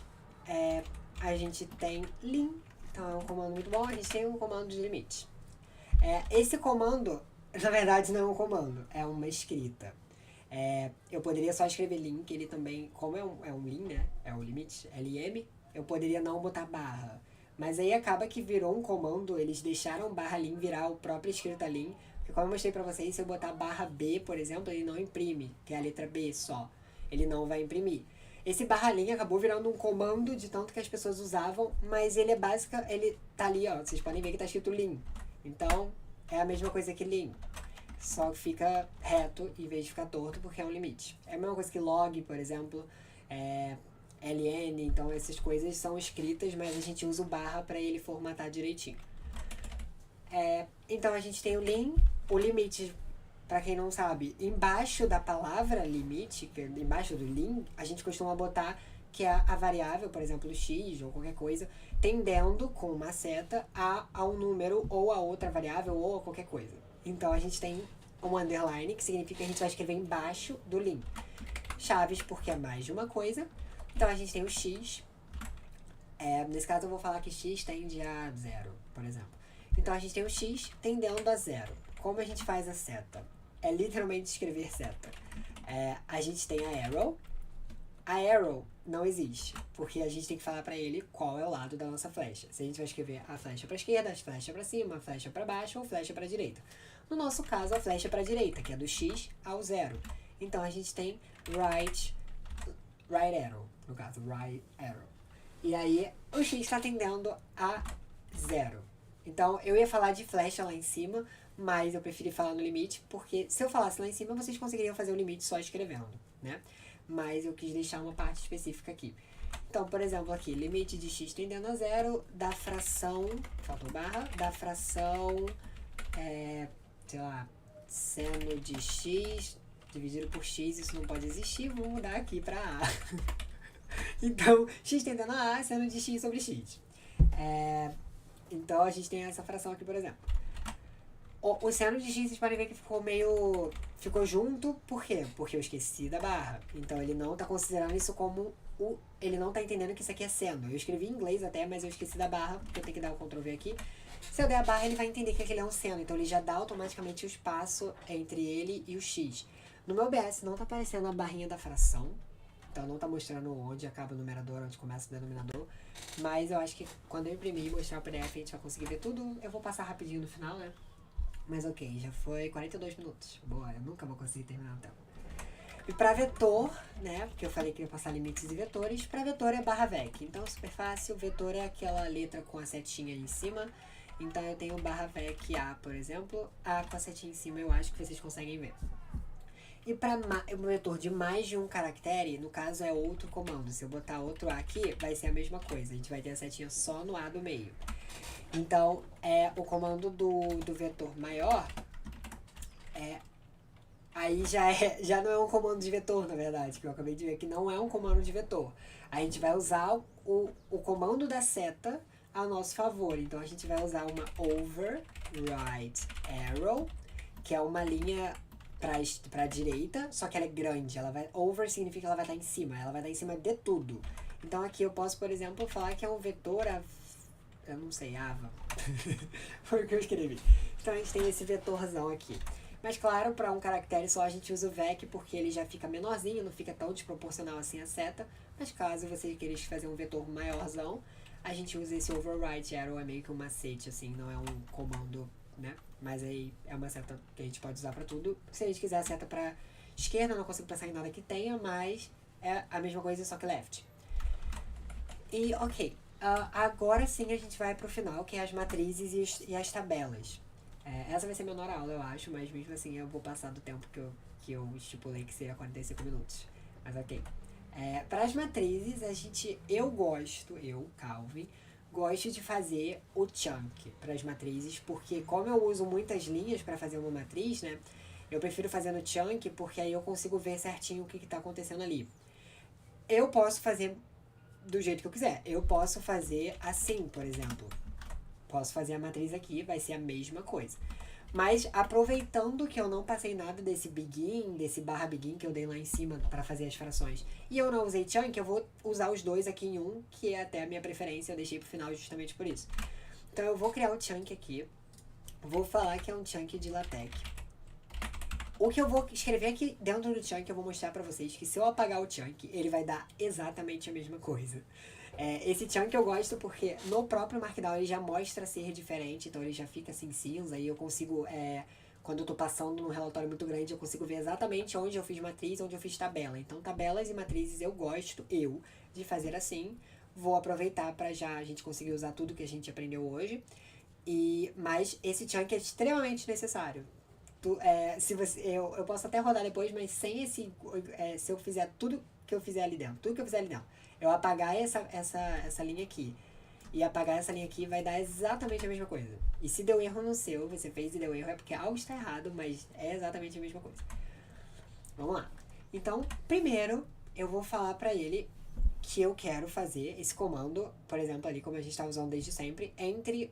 a gente tem lim, Então é um comando muito bom. A gente tem um comando de limite. Esse comando, na verdade, não é um comando, é uma escrita. Eu poderia só escrever link, ele também, como é um lin, né? É o limite, LM, eu poderia não botar barra. Mas aí acaba que virou um comando, eles deixaram barra lin virar o próprio escrita lin. Porque como eu mostrei pra vocês, se eu botar barra B, por exemplo, ele não imprime, que é a letra B só. Ele não vai imprimir. Esse barra lin acabou virando um comando de tanto que as pessoas usavam, mas ele é básico, ele tá ali, ó. Vocês podem ver que tá escrito lin. Então, é a mesma coisa que lin. Só que fica reto em vez de ficar torto, porque é um limite. É a mesma coisa que log, por exemplo, LN, então essas coisas são escritas, mas a gente usa o barra para ele formatar direitinho. Então a gente tem o lin, o limite, para quem não sabe, embaixo da palavra limite, que é embaixo do lin, a gente costuma botar que é a variável, por exemplo, x ou qualquer coisa, tendendo com uma seta a um número ou a outra variável ou a qualquer coisa. Então a gente tem um underline, que significa que a gente vai escrever embaixo do lin. Chaves, porque é mais de uma coisa. Então a gente tem o x. Nesse caso eu vou falar que x tende a 0, por exemplo. Então a gente tem o x tendendo a 0. Como a gente faz a seta? É literalmente escrever seta. A gente tem a arrow. A arrow não existe, porque a gente tem que falar pra ele qual é o lado da nossa flecha. Se a gente vai escrever a flecha pra esquerda, a flecha pra cima, a flecha pra baixo ou flecha pra direita. No nosso caso, a flecha pra direita, que é do x ao 0. Então a gente tem right arrow, no caso, right arrow. E aí o x está tendendo a 0. Então eu ia falar de flecha lá em cima, mas eu preferi falar no limite, porque se eu falasse lá em cima, vocês conseguiriam fazer o limite só escrevendo, né? Mas eu quis deixar uma parte específica aqui. Então, por exemplo, aqui, limite de x tendendo a 0 da fração, faltou barra, da fração, sei lá, seno de x dividido por x, isso não pode existir, vou mudar aqui para a. Então, x tendendo a a, seno de x sobre x. Então, a gente tem essa fração aqui, por exemplo. O seno de x, vocês podem ver que ficou junto, por quê? Porque eu esqueci da barra. Então ele não tá considerando isso como ele não tá entendendo que isso aqui é seno. Eu escrevi em inglês até, mas eu esqueci da barra, porque eu tenho que dar o Ctrl V aqui. Se eu der a barra, ele vai entender que aquele é um seno. Então ele já dá automaticamente o espaço entre ele e o x. No meu OBS não tá aparecendo a barrinha da fração. Então não tá mostrando onde acaba o numerador, onde começa o denominador. Mas eu acho que quando eu imprimir e mostrar o PDF, a gente vai conseguir ver tudo. Eu vou passar rapidinho no final, né? Mas ok, já foi 42 minutos. Boa, eu nunca vou conseguir terminar o tempo. E para vetor, né, porque eu falei que ia passar limites e vetores, para vetor é barra vec. Então, super fácil, vetor é aquela letra com a setinha em cima. Então, eu tenho barra vec A, por exemplo. A com a setinha em cima, eu acho que vocês conseguem ver. E para um vetor de mais de um caractere, no caso é outro comando. Se eu botar outro A aqui, vai ser a mesma coisa. A gente vai ter a setinha só no A do meio. Então, o comando do vetor maior, aí já não é um comando de vetor, na verdade, que eu acabei de ver que não é um comando de vetor. A gente vai usar o comando da seta a nosso favor. Então, a gente vai usar uma override arrow, que é uma linha para a direita, só que ela é grande. Over significa que ela vai estar em cima, ela vai estar em cima de tudo. Então, aqui eu posso, por exemplo, falar que é um vetor eu não sei, Ava. Foi o que eu escrevi. Então a gente tem esse vetorzão aqui. Mas claro, para um caractere só a gente usa o vec porque ele já fica menorzinho, não fica tão desproporcional assim a seta. Mas caso você queira fazer um vetor maiorzão, a gente usa esse override arrow, é meio que um macete, assim, não é um comando, né? Mas aí é uma seta que a gente pode usar para tudo. Se a gente quiser a seta para esquerda, não consigo pensar em nada que tenha, mas é a mesma coisa, só que left. E ok. Agora sim a gente vai pro final, que é as matrizes e as tabelas. Essa vai ser a menor aula, eu acho, mas mesmo assim eu vou passar do tempo que eu estipulei que seria 45 minutos. Mas ok. Para as matrizes, Calvin, gosto de fazer o chunk para as matrizes, porque como eu uso muitas linhas para fazer uma matriz, né? Eu prefiro fazer no chunk, porque aí eu consigo ver certinho o que está acontecendo ali. Eu posso fazer do jeito que eu quiser. Eu posso fazer assim, por exemplo. Posso fazer a matriz aqui, vai ser a mesma coisa. Mas aproveitando que eu não passei nada desse begin, desse barra begin que eu dei lá em cima para fazer as frações, e eu não usei chunk, eu vou usar os dois aqui em um, que é até a minha preferência, eu deixei pro final justamente por isso. Então eu vou criar o chunk aqui, vou falar que é um chunk de LaTeX. O que eu vou escrever aqui dentro do chunk, eu vou mostrar pra vocês que se eu apagar o chunk, ele vai dar exatamente a mesma coisa. Esse chunk eu gosto porque no próprio Markdown ele já mostra ser diferente, então ele já fica assim cinza e eu consigo, quando eu tô passando num relatório muito grande, eu consigo ver exatamente onde eu fiz matriz, onde eu fiz tabela. Então tabelas e matrizes eu gosto, de fazer assim. Vou aproveitar para já a gente conseguir usar tudo que a gente aprendeu hoje. Mas esse chunk é extremamente necessário. Se você, eu posso até rodar depois, mas sem esse. Se eu fizer tudo que eu fizer ali dentro, eu apagar essa linha aqui e apagar essa linha aqui, vai dar exatamente a mesma coisa. E se deu erro no seu, você fez e deu erro, é porque algo está errado, mas é exatamente a mesma coisa. Vamos lá. Então, primeiro, eu vou falar pra ele que eu quero fazer esse comando, por exemplo, ali como a gente está usando desde sempre, entre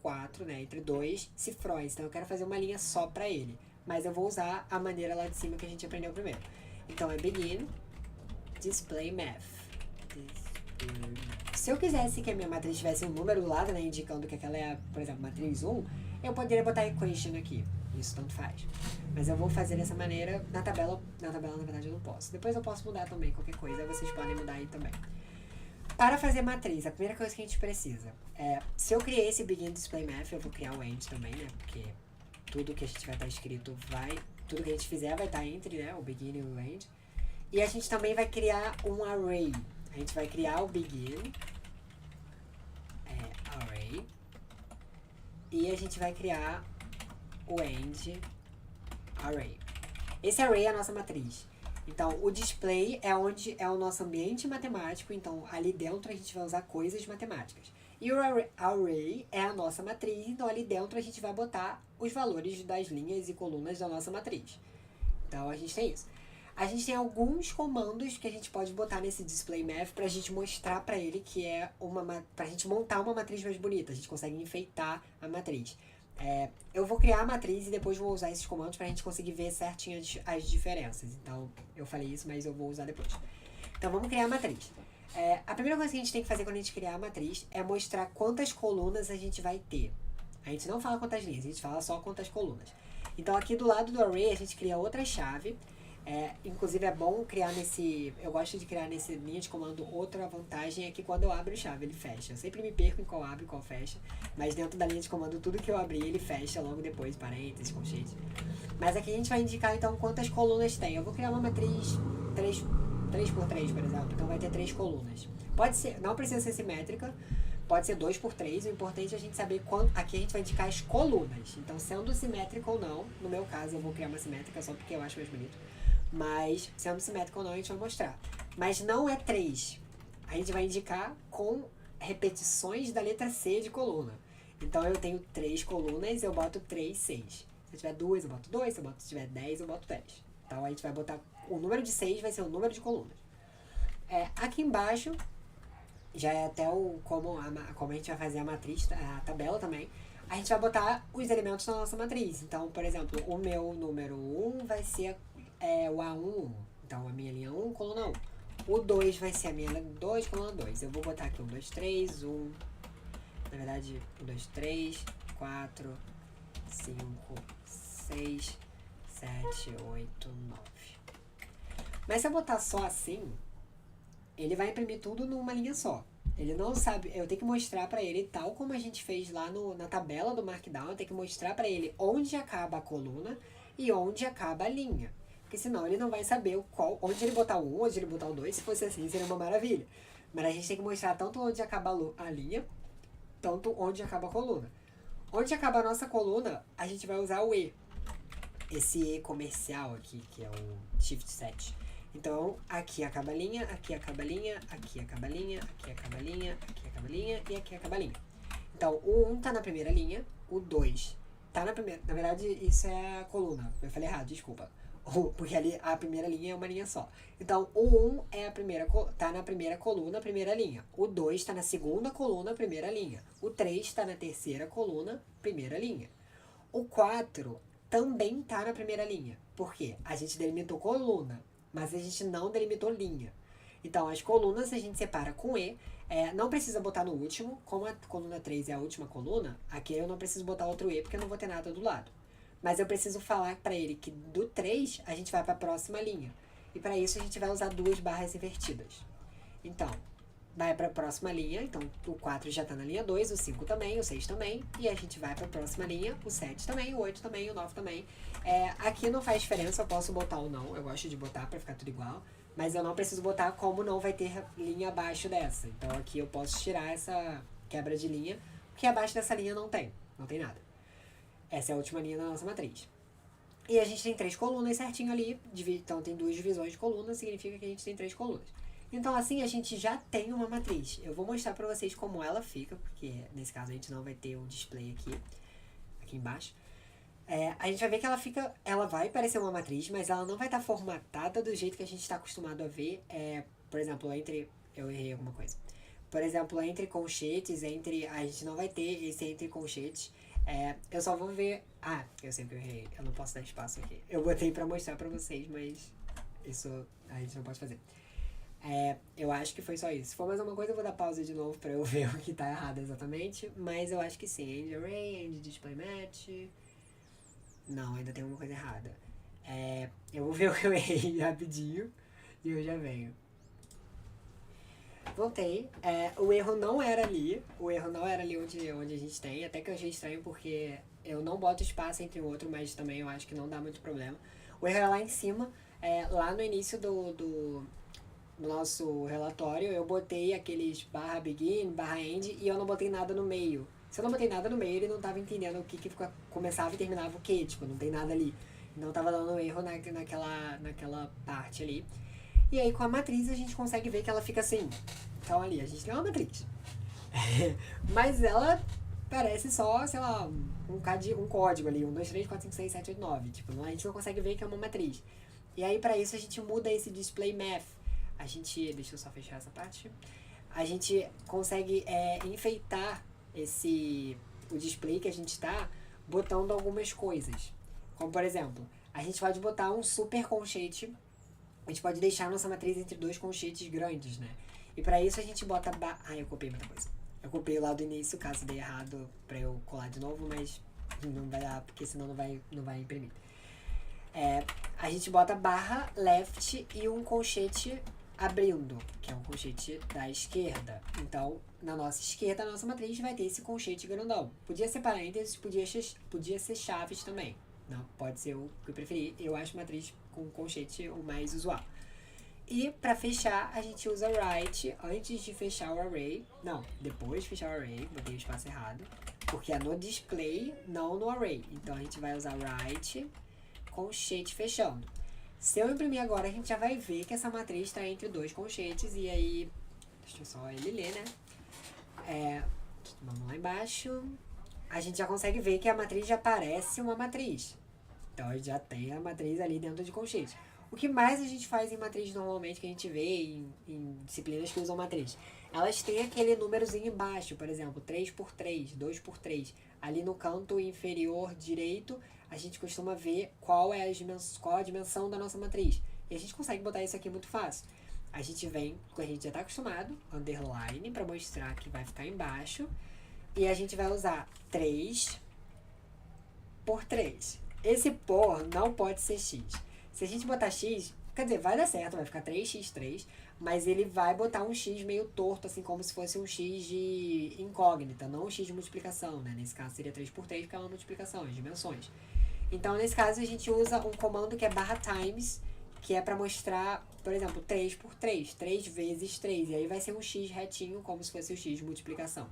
4, né, entre 2 cifrões. Então eu quero fazer uma linha só pra ele, mas eu vou usar a maneira lá de cima que a gente aprendeu primeiro. Então é begin display math. Se eu quisesse que a minha matriz tivesse um número do lado, né, indicando que aquela é, por exemplo, matriz 1, eu poderia botar equation aqui. Isso tanto faz. Mas eu vou fazer dessa maneira na tabela. Na verdade, eu não posso. Depois eu posso mudar também qualquer coisa. Vocês podem mudar aí também. Para fazer matriz, a primeira coisa que a gente precisa se eu criei esse begin display math, eu vou criar o end também, né? Porque tudo que a gente vai estar escrito tudo que a gente fizer vai estar entre, né, o begin e o end. E a gente também vai criar um array. A gente vai criar o begin array e a gente vai criar o end array. Esse array é a nossa matriz. Então, o display é onde é o nosso ambiente matemático, então ali dentro a gente vai usar coisas matemáticas. E o array é a nossa matriz, então ali dentro a gente vai botar os valores das linhas e colunas da nossa matriz. Então, a gente tem isso. A gente tem alguns comandos que a gente pode botar nesse display math pra gente mostrar pra ele que é pra gente montar uma matriz mais bonita. A gente consegue enfeitar a matriz. Eu vou criar a matriz e depois vou usar esses comandos pra gente conseguir ver certinho as diferenças. Então, eu falei isso, mas eu vou usar depois. Então, vamos criar a matriz. A primeira coisa que a gente tem que fazer quando a gente criar a matriz é mostrar quantas colunas a gente vai ter. A gente não fala quantas linhas, a gente fala só quantas colunas. Então, aqui do lado do array, a gente cria outra chave. Inclusive é bom criar eu gosto de criar nesse linha de comando. Outra vantagem é que quando eu abro chave ele fecha. Eu sempre me perco em qual abre e qual fecha, mas dentro da linha de comando tudo que eu abrir ele fecha logo depois, parênteses, colchetes. Mas aqui a gente vai indicar então quantas colunas tem. Eu vou criar uma matriz 3x3, por exemplo, então vai ter 3 colunas. Pode ser, não precisa ser simétrica, pode ser 2x3, o importante é a gente saber quanto. Aqui a gente vai indicar as colunas, então sendo simétrica ou não. No meu caso eu vou criar uma simétrica só porque eu acho mais bonito. Mas, sendo simétrico ou não, a gente vai mostrar. Mas não é 3. A gente vai indicar com repetições da letra C de coluna. Então, eu tenho 3 colunas, eu boto 3, 6. Se eu tiver 2, eu boto 2. Se tiver 10, eu boto 10. Então, a gente vai botar... O número de 6 vai ser o número de colunas. Aqui embaixo, já é até como a gente vai fazer a matriz, a tabela também. A gente vai botar os elementos da nossa matriz. Então, por exemplo, o meu número 1 vai ser... o A1, então a minha linha 1, coluna 1. O 2 vai ser a minha linha 2, coluna 2. Eu vou botar aqui 1, 2, 3, 1. Na verdade, 1, 2, 3, 4, 5, 6, 7, 8, 9. Mas se eu botar só assim, ele vai imprimir tudo numa linha só. Ele não sabe, eu tenho que mostrar pra ele, tal como a gente fez lá na tabela do Markdown, eu tenho que mostrar pra ele onde acaba a coluna e onde acaba a linha. Porque senão ele não vai saber onde ele botar o 1, onde ele botar o 2. Se fosse assim, seria uma maravilha. Mas a gente tem que mostrar tanto onde acaba a linha, tanto onde acaba a coluna. Onde acaba a nossa coluna, a gente vai usar o E. Esse E comercial aqui, que é o Shift 7. Então, aqui acaba a linha, aqui acaba a linha, aqui acaba a linha, aqui acaba a linha, aqui acaba a linha e aqui acaba a linha. Então, o 1 tá na primeira linha, o 2 tá na primeira... Na verdade, isso é a coluna. Eu falei errado, desculpa. Porque ali a primeira linha é uma linha só. Então, o 1 tá na primeira coluna, primeira linha. O 2 tá na segunda coluna, primeira linha. O 3 tá na terceira coluna, primeira linha. O 4 também tá na primeira linha. Por quê? A gente delimitou coluna, mas a gente não delimitou linha. Então, as colunas a gente separa com E. Não precisa botar no último. Como a coluna 3 é a última coluna, aqui eu não preciso botar outro E, porque eu não vou ter nada do lado. Mas eu preciso falar para ele que do 3 a gente vai para a próxima linha. E para isso a gente vai usar duas barras invertidas. Então, vai para a próxima linha. Então, o 4 já está na linha 2, o 5 também, o 6 também. E a gente vai para a próxima linha, o 7 também, o 8 também, o 9 também. Aqui não faz diferença, eu posso botar ou não. Eu gosto de botar para ficar tudo igual. Mas eu não preciso botar como não vai ter linha abaixo dessa. Então, aqui eu posso tirar essa quebra de linha, porque abaixo dessa linha não tem nada. Essa é a última linha da nossa matriz. E a gente tem 3 colunas certinho ali. Então, tem 2 divisões de colunas, significa que a gente tem 3 colunas. Então, assim, a gente já tem uma matriz. Eu vou mostrar pra vocês como ela fica, porque nesse caso a gente não vai ter o display aqui embaixo. A gente vai ver que ela vai parecer uma matriz, mas ela não vai estar formatada do jeito que a gente está acostumado a ver. Por exemplo, eu errei alguma coisa. Por exemplo, entre colchetes, a gente não vai ter esse entre colchetes. Eu só vou ver... Ah, eu sei que eu errei. Eu não posso dar espaço aqui. Eu botei pra mostrar pra vocês, mas isso a gente não pode fazer. Eu acho que foi só isso. Se for mais uma coisa, eu vou dar pausa de novo pra eu ver o que tá errado exatamente. Mas eu acho que sim. End Array, End Display Match... Não, ainda tem uma coisa errada. Eu vou ver o que eu errei rapidinho e eu já venho. Voltei. O erro não era ali. O erro não era ali onde a gente tem. Até que eu achei estranho porque eu não boto espaço entre o outro, mas também eu acho que não dá muito problema. O erro é lá em cima. Lá no início do nosso relatório, eu botei aqueles barra begin, barra end e eu não botei nada no meio. Se eu não botei nada no meio, ele não tava entendendo o que começava e terminava o que, tipo, não tem nada ali. Não tava dando erro naquela parte ali. E aí com a matriz a gente consegue ver que ela fica assim. Então ali, a gente tem uma matriz. Mas ela parece só, sei lá, um código ali, 1, 2, 3, 4, 5, 6, 7, 8, 9. Tipo, a gente não consegue ver que é uma matriz. E aí pra isso a gente muda esse display math. Deixa eu só fechar essa parte. A gente consegue enfeitar o display que a gente está botando algumas coisas. Como, por exemplo, a gente pode botar um super colchete. A gente pode deixar a nossa matriz entre 2 colchetes grandes, né? E para isso a gente bota... eu copiei muita coisa. Eu copiei lá do início, caso dê errado, para eu colar de novo, mas não vai dar, porque senão não vai imprimir. A gente bota barra left e um colchete abrindo, que é um colchete da esquerda. Então, na nossa esquerda, a nossa matriz vai ter esse colchete grandão. Podia ser parênteses, podia ser chaves também. Não, pode ser o que eu preferir. Eu acho matriz com colchete o mais usual. E para fechar, a gente usa write antes de fechar o array. Não, depois de fechar o array, botei o espaço errado. Porque é no display, não no array. Então, a gente vai usar write colchete fechando. Se eu imprimir agora, a gente já vai ver que essa matriz está entre 2 colchetes. E aí, deixa eu só ele ler, né? Vamos lá embaixo. A gente já consegue ver que a matriz já parece uma matriz. Então, a gente já tem a matriz ali dentro de colchete. O que mais a gente faz em matriz normalmente, que a gente vê em disciplinas que usam matriz? Elas têm aquele númerozinho embaixo, por exemplo, 3x3, 2x3. Ali no canto inferior direito, a gente costuma ver qual a dimensão da nossa matriz. E a gente consegue botar isso aqui muito fácil. A gente vem, como a gente já está acostumado, underline, para mostrar que vai ficar embaixo. E a gente vai usar 3 por 3. Esse por não pode ser x. Se a gente botar x, quer dizer, vai dar certo, vai ficar 3x3, mas ele vai botar um x meio torto, assim como se fosse um x de incógnita, não um x de multiplicação, né? Nesse caso seria 3 por 3, porque é uma multiplicação, as dimensões. Então, nesse caso, a gente usa um comando que é barra times, que é para mostrar, por exemplo, 3 por 3, 3 vezes 3, e aí vai ser um x retinho, como se fosse o x de multiplicação.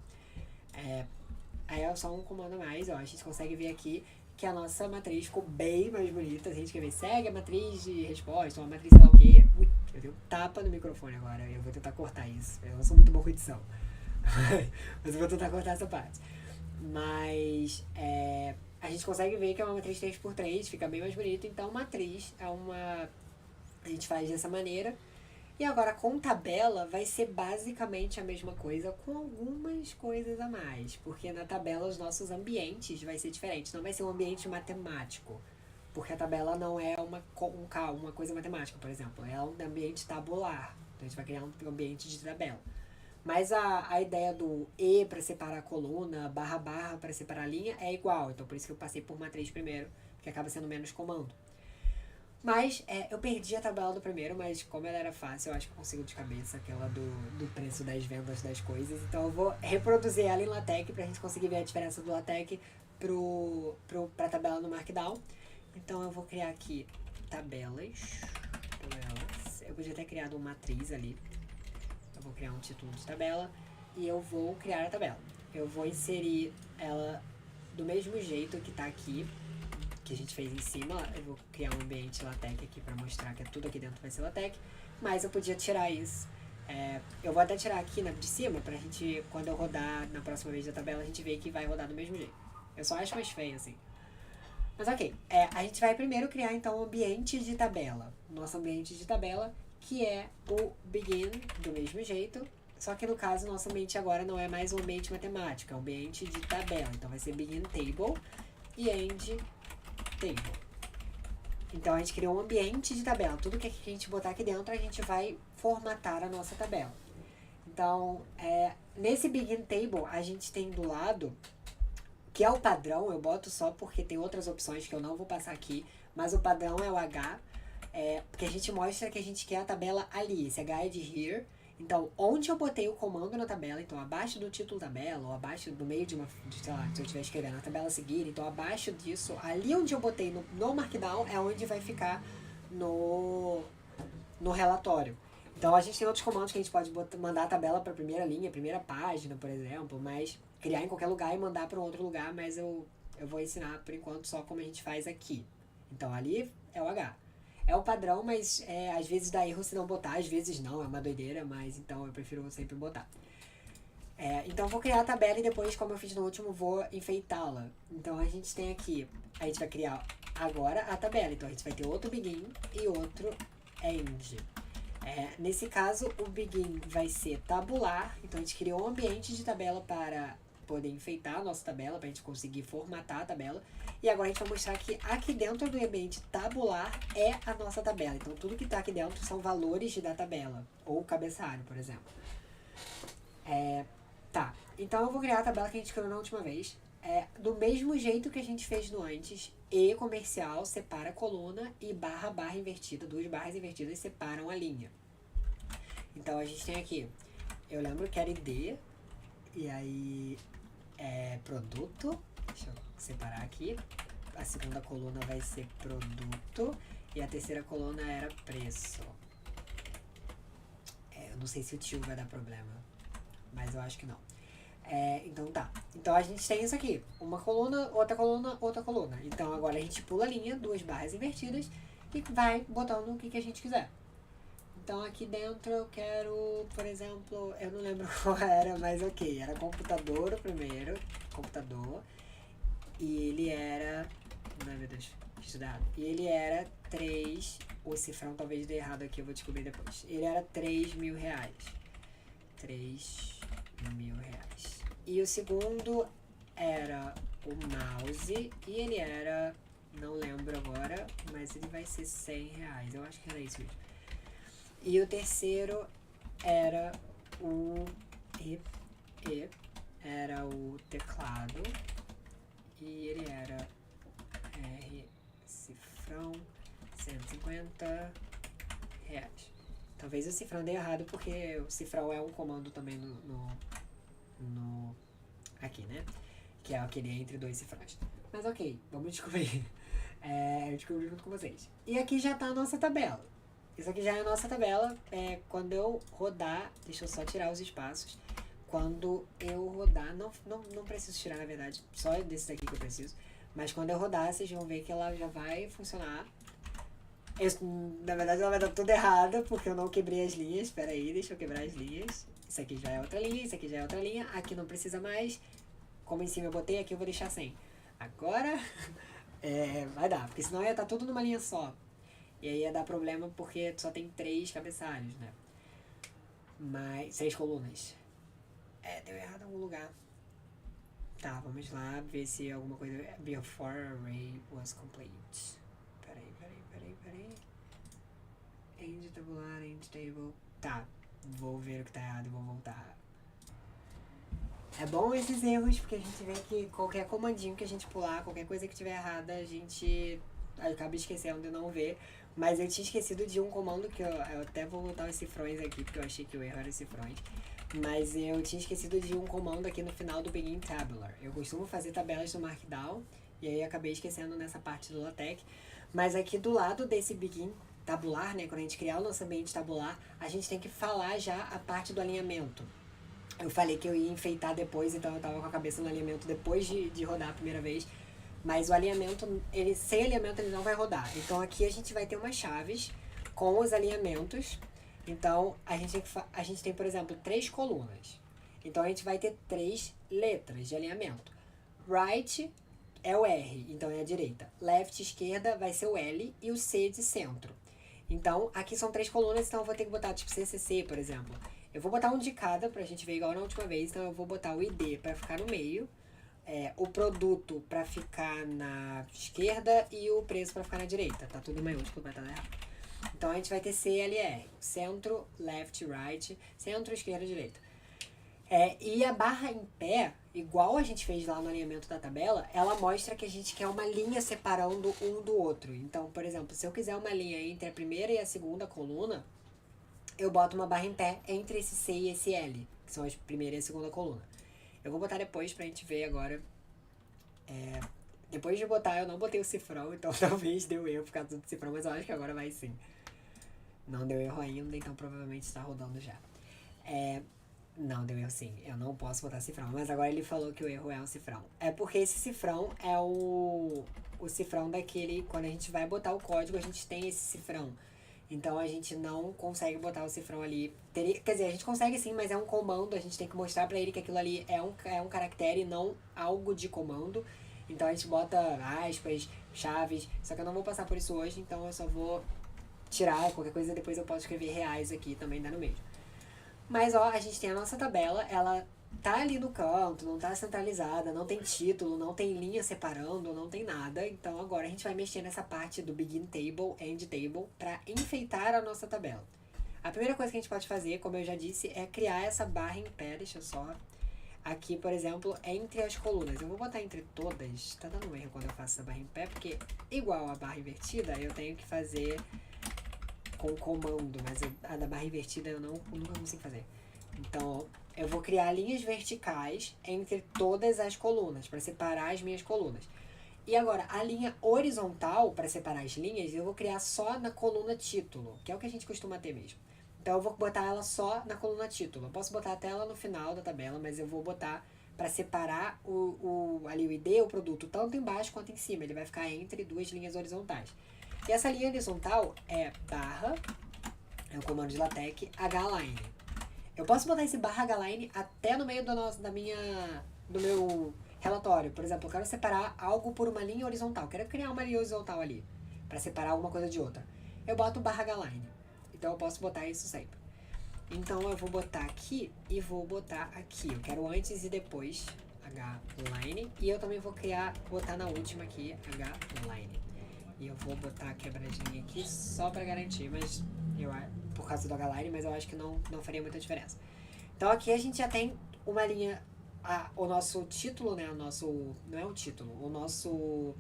Aí é só um comando a mais, ó, a gente consegue ver aqui que a nossa matriz ficou bem mais bonita. A gente quer ver, segue a matriz de resposta, uma matriz sei lá o quê. Ui, eu dei um tapa no microfone agora, eu vou tentar cortar isso. Eu não sou muito bom com edição. Mas eu vou tentar cortar essa parte. Mas a gente consegue ver que é uma matriz 3x3, fica bem mais bonito. Então, matriz é uma... A gente faz dessa maneira. E agora com tabela vai ser basicamente a mesma coisa, com algumas coisas a mais. Porque na tabela os nossos ambientes vai ser diferente. Não vai ser um ambiente matemático. Porque a tabela não é uma coisa matemática, por exemplo. É um ambiente tabular. Então a gente vai criar um ambiente de tabela. Mas a ideia do E para separar a coluna, barra barra para separar a linha é igual. Então por isso que eu passei por matriz primeiro, porque acaba sendo menos comando. Mas eu perdi a tabela do primeiro, mas como ela era fácil, eu acho que eu consigo de cabeça aquela do preço das vendas das coisas. Então eu vou reproduzir ela em LaTeX pra gente conseguir ver a diferença do LaTeX pra tabela no Markdown. Então eu vou criar aqui tabelas. Eu podia ter criado uma matriz ali. Eu vou criar um título de tabela e eu vou criar a tabela. Eu vou inserir ela do mesmo jeito que tá aqui, que a gente fez em cima. Eu vou criar um ambiente LaTeX aqui para mostrar que tudo aqui dentro vai ser LaTeX, mas eu podia tirar isso. Eu vou até tirar aqui de cima pra gente, quando eu rodar na próxima vez da tabela, a gente ver que vai rodar do mesmo jeito. Eu só acho mais feio assim. Mas ok, a gente vai primeiro criar então o ambiente de tabela. Nosso ambiente de tabela, que é o begin, do mesmo jeito. Só que no caso, nosso ambiente agora não é mais um ambiente matemático, é um ambiente de tabela. Então vai ser begin table e end table. Então a gente criou um ambiente de tabela. Tudo que a gente botar aqui dentro, a gente vai formatar a nossa tabela. Então, nesse begin table, a gente tem do lado, que é o padrão, eu boto só porque tem outras opções que eu não vou passar aqui, mas o padrão é o H, porque a gente mostra que a gente quer a tabela ali, esse H é de here. Então, onde eu botei o comando na tabela, então abaixo do título tabela, ou abaixo do meio sei lá, se eu estiver escrevendo a tabela a seguir, então abaixo disso, ali onde eu botei no Markdown é onde vai ficar no relatório. Então a gente tem outros comandos que a gente pode mandar a tabela para a primeira linha, primeira página, por exemplo, mas criar em qualquer lugar e mandar para um outro lugar, mas eu vou ensinar por enquanto só como a gente faz aqui. Então ali é o H. É o padrão, mas às vezes dá erro se não botar, às vezes não, é uma doideira, mas então eu prefiro sempre botar. Então eu vou criar a tabela e depois, como eu fiz no último, vou enfeitá-la. Então a gente tem aqui, a gente vai criar agora a tabela, então a gente vai ter outro begin e outro end. Nesse caso, o begin vai ser tabular, então a gente criou um ambiente de tabela para poder enfeitar a nossa tabela, para a gente conseguir formatar a tabela. E agora a gente vai mostrar que aqui dentro do ambiente tabular é a nossa tabela. Então tudo que está aqui dentro são valores da tabela, ou cabeçalho, por exemplo. Tá, então eu vou criar a tabela que a gente criou na última vez. Do mesmo jeito que a gente fez no antes, E comercial separa a coluna e barra barra invertida, duas barras invertidas separam a linha. Então a gente tem aqui, eu lembro que era ID, e aí produto, deixa eu separar aqui, a segunda coluna vai ser produto e a terceira coluna era preço. Eu não sei se o tio vai dar problema, mas eu acho que não. Então tá. Então a gente tem isso aqui. Uma coluna, outra coluna, outra coluna. Então agora a gente pula a linha, duas barras invertidas e vai botando o que a gente quiser. Então aqui dentro eu quero, por exemplo, eu não lembro qual era, mas ok. Era computador o primeiro. Computador. E ele era... Ai meu Deus, fiz tudo errado. E ele era 3... O cifrão talvez dê errado aqui, eu vou descobrir depois. Ele era 3.000 reais. 3.000 reais. E o segundo era o mouse e ele era, não lembro agora, mas ele vai ser 100 reais, eu acho que era isso mesmo. E o terceiro era o era o teclado e ele era cifrão 150 reais. Talvez o cifrão dê errado porque o cifrão é um comando também aqui, né? Que é aquele entre dois cifrões. Mas ok, vamos descobrir. Eu descobri junto com vocês. E aqui já tá a nossa tabela. Isso aqui já é a nossa tabela. Quando eu rodar, deixa eu só tirar os espaços. Quando eu rodar, não preciso tirar na verdade, só desse daqui que eu preciso. Mas quando eu rodar, vocês vão ver que ela já vai funcionar. Na verdade ela vai dar tudo errado, porque eu não quebrei as linhas. Espera aí, deixa eu quebrar as linhas. Isso aqui já é outra linha, isso aqui já é outra linha. Aqui não precisa mais. Como em cima eu botei, aqui eu vou deixar sem. Agora vai dar, porque senão ia estar tudo numa linha só. E aí ia dar problema porque só tem 3 cabeçalhos, né? Mas 6 colunas. Deu errado em algum lugar. Tá, vamos lá ver se alguma coisa... Before array was complete. Peraí. End tabular, end table. Tá, vou ver o que tá errado e vou voltar. É bom esses erros, porque a gente vê que qualquer comandinho que a gente pular, qualquer coisa que tiver errada, a gente acaba esquecendo de não ver. Mas eu tinha esquecido de um comando que eu até vou botar os cifrões aqui, porque eu achei que o erro era os cifrões. Mas eu tinha esquecido de um comando aqui no final do Begin Tabular. Eu costumo fazer tabelas no Markdown, e aí acabei esquecendo nessa parte do LaTeX. Mas aqui do lado desse Begin tabular, né, quando a gente criar o nosso ambiente tabular, a gente tem que falar já a parte do alinhamento. Eu falei que eu ia enfeitar depois, então eu tava com a cabeça no alinhamento depois de rodar a primeira vez. Mas o alinhamento, sem alinhamento ele não vai rodar. Então aqui a gente vai ter umas chaves com os alinhamentos. Então a gente tem, por exemplo, 3 colunas. Então a gente vai ter 3 letras de alinhamento. Right é o R, então é a direita. Left, esquerda, vai ser o L e o C de centro. Então aqui são 3 colunas, então eu vou ter que botar tipo CCC, por exemplo. Eu vou botar um de cada pra gente ver igual na última vez. Então eu vou botar o ID pra ficar no meio. O produto pra ficar na esquerda e o preço pra ficar na direita. Tá tudo em maiúsculo, vai estar errado. Então a gente vai ter CLR. Centro, left, right. Centro, esquerda, direita. E a barra em pé, igual a gente fez lá no alinhamento da tabela, ela mostra que a gente quer uma linha separando um do outro. Então, por exemplo, se eu quiser uma linha entre a primeira e a segunda coluna, eu boto uma barra em pé entre esse C e esse L, que são a primeira e a segunda coluna. Eu vou botar depois pra gente ver agora. Depois de botar, eu não botei o cifrão, então talvez deu erro por causa do cifrão, mas eu acho que agora vai sim. Não deu erro ainda, então provavelmente está rodando já. Não, deu erro sim. Eu não posso botar cifrão, mas agora ele falou que o erro é um cifrão. É porque esse cifrão é o cifrão daquele... Quando a gente vai botar o código, a gente tem esse cifrão. Então a gente não consegue botar o cifrão ali. Quer dizer, a gente consegue sim, mas é um comando. A gente tem que mostrar pra ele que aquilo ali é um caractere e não algo de comando. Então a gente bota aspas, chaves. Só que eu não vou passar por isso hoje, então eu só vou tirar qualquer coisa. Depois eu posso escrever reais aqui também, dá no mesmo. Mas ó, a gente tem a nossa tabela. Ela tá ali no canto, não tá centralizada, não tem título, não tem linha separando, não tem nada. Então agora a gente vai mexer nessa parte do Begin Table, End Table, para enfeitar a nossa tabela. A primeira coisa que a gente pode fazer, como eu já disse, é criar essa barra em pé. Deixa eu só... Aqui, por exemplo, entre as colunas. Eu vou botar entre todas. Tá dando um erro quando eu faço essa barra em pé, porque igual a barra invertida, eu tenho que fazer com comando, mas a da barra invertida eu nunca consigo fazer. Então, eu vou criar linhas verticais entre todas as colunas, para separar as minhas colunas. E agora, a linha horizontal, para separar as linhas, eu vou criar só na coluna título, que é o que a gente costuma ter mesmo. Então, eu vou botar ela só na coluna título. Eu posso botar até ela no final da tabela, mas eu vou botar para separar ali o ID, o produto, tanto embaixo quanto em cima. Ele vai ficar entre duas linhas horizontais. E essa linha horizontal é barra, é o comando de LaTeX, hline. Eu posso botar esse barra hline até no meio do meu relatório. Por exemplo, eu quero separar algo por uma linha horizontal. Eu quero criar uma linha horizontal ali, para separar uma coisa de outra. Eu boto barra hline. Então, eu posso botar isso sempre. Então, eu vou botar aqui e vou botar aqui. Eu quero antes e depois, hline. E eu também vou botar na última aqui, hline. E eu vou botar a quebradinha aqui só para garantir, mas por causa do hline, mas eu acho que não faria muita diferença. Então, aqui a gente já tem uma linha, o nosso título, né? Não é o título, o nosso...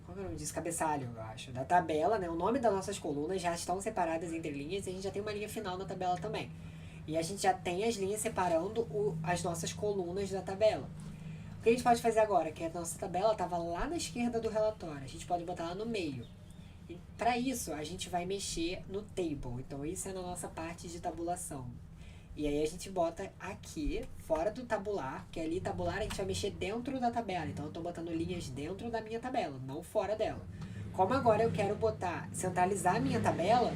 Qual é o nome disso? Cabeçalho, eu acho. Da tabela, né? O nome das nossas colunas já estão separadas entre linhas e a gente já tem uma linha final na tabela também. E a gente já tem as linhas separando as nossas colunas da tabela. O que a gente pode fazer agora? Que a nossa tabela estava lá na esquerda do relatório. A gente pode botar ela no meio. E para isso, a gente vai mexer no table. Então, isso é na nossa parte de tabulação. E aí a gente bota aqui, fora do tabular, que ali tabular a gente vai mexer dentro da tabela. Então eu estou botando linhas dentro da minha tabela, não fora dela. Como agora eu quero centralizar a minha tabela,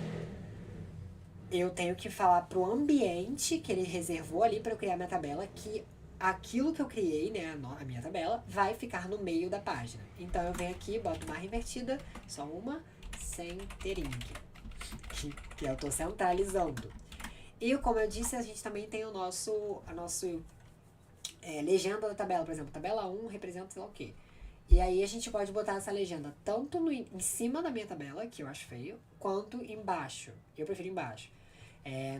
eu tenho que falar pro ambiente que ele reservou ali para eu criar minha tabela, que aquilo que eu criei, né, a minha tabela, vai ficar no meio da página. Então eu venho aqui, boto barra invertida, só uma, centering, que eu estou centralizando. E como eu disse, a gente também tem a nossa legenda da tabela. Por exemplo, tabela 1 representa sei lá o quê. E aí a gente pode botar essa legenda tanto em cima da minha tabela, que eu acho feio, quanto embaixo. Eu prefiro embaixo.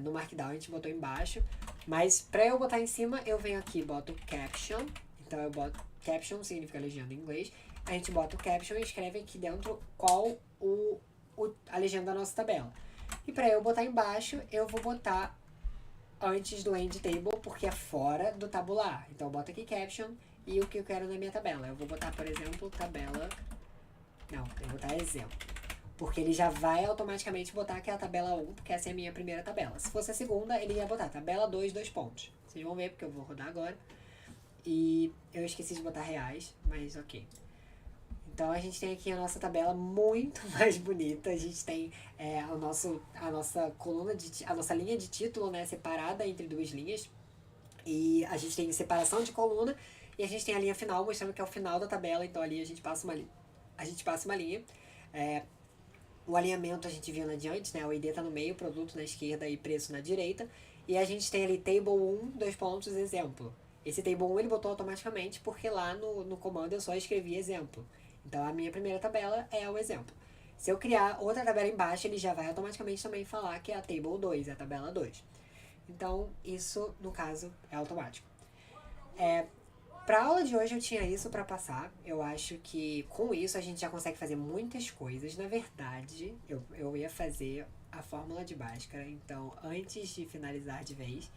No Markdown a gente botou embaixo, mas pra eu botar em cima, eu venho aqui e boto caption. Então eu boto caption, significa legenda em inglês. A gente bota o caption e escreve aqui dentro qual a legenda da nossa tabela. E pra eu botar embaixo, eu vou botar antes do end table, porque é fora do tabular. Então eu boto aqui caption e o que eu quero na minha tabela. Eu vou botar, por exemplo, tabela... Não, eu vou botar exemplo. Porque ele já vai automaticamente botar que é a tabela 1, porque essa é a minha primeira tabela. Se fosse a segunda, ele ia botar tabela 2, 2 pontos. Vocês vão ver, porque eu vou rodar agora. E eu esqueci de botar reais, mas ok. Então a gente tem aqui a nossa tabela muito mais bonita. A gente tem a nossa coluna, a nossa linha de título, né, separada entre duas linhas. E a gente tem separação de coluna. E a gente tem a linha final, mostrando que é o final da tabela. Então ali a gente passa uma linha. O alinhamento a gente viu na adiante, né? O ID tá no meio, produto na esquerda e preço na direita. E a gente tem ali table 1, 2 pontos, exemplo. Esse table 1 ele botou automaticamente porque lá no comando eu só escrevi exemplo. Então a minha primeira tabela é o exemplo. Se eu criar outra tabela embaixo, ele já vai automaticamente também falar que é a table 2, é a tabela 2. Então isso, no caso, é automático. Pra aula de hoje eu tinha isso pra passar. Eu acho que com isso a gente já consegue fazer muitas coisas. Na verdade, eu ia fazer a fórmula de Bhaskara. Então, antes de finalizar de vez,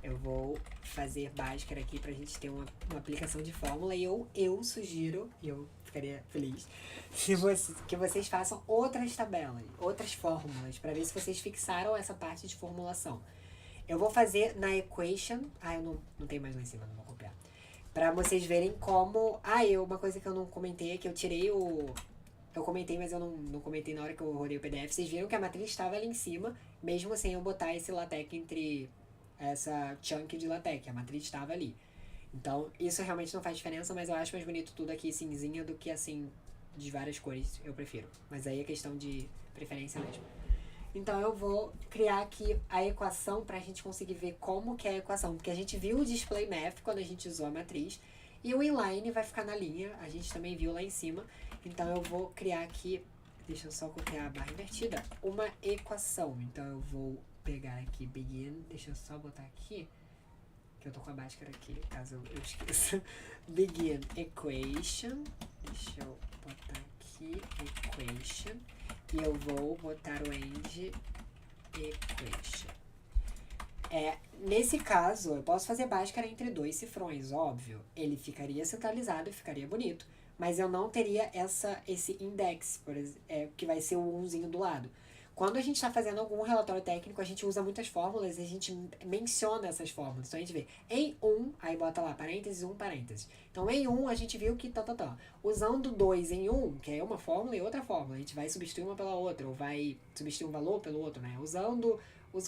eu vou fazer Bhaskara aqui pra gente ter uma aplicação de fórmula. E eu sugiro, e eu ficaria feliz, que vocês façam outras tabelas, outras fórmulas, pra ver se vocês fixaram essa parte de formulação. Eu vou fazer na equation... eu não tenho mais lá em cima, não vou copiar. Pra vocês verem como... uma coisa que eu não comentei é que eu tirei eu comentei, mas eu não comentei na hora que eu rodei o PDF. Vocês viram que a matriz estava ali em cima, mesmo sem eu botar esse LaTeX entre essa chunk de LaTeX. A matriz estava ali. Então, isso realmente não faz diferença, mas eu acho mais bonito tudo aqui cinzinha do que assim, de várias cores. Eu prefiro. Mas aí é questão de preferência mesmo. Então eu vou criar aqui a equação pra gente conseguir ver como que é a equação. Porque a gente viu o display math quando a gente usou a matriz. E o inline vai ficar na linha, a gente também viu lá em cima. Então eu vou criar aqui, deixa eu só copiar a barra invertida, uma equação. Então eu vou pegar aqui begin, deixa eu só botar aqui, que eu tô com a Bhaskara aqui, caso eu esqueça. Begin equation, deixa eu botar aqui, equation. E eu vou botar o end equation. Nesse caso, eu posso fazer Bhaskara entre dois cifrões, óbvio. Ele ficaria centralizado e ficaria bonito. Mas eu não teria esse index, que vai ser o 1zinho do lado. Quando a gente está fazendo algum relatório técnico, a gente usa muitas fórmulas e a gente menciona essas fórmulas. Então a gente vê em 1, aí bota lá parênteses, 1 parênteses. Então em 1 a gente viu que usando 2 em 1, que é uma fórmula e outra fórmula, a gente vai substituir uma pela outra, ou vai substituir um valor pelo outro, né?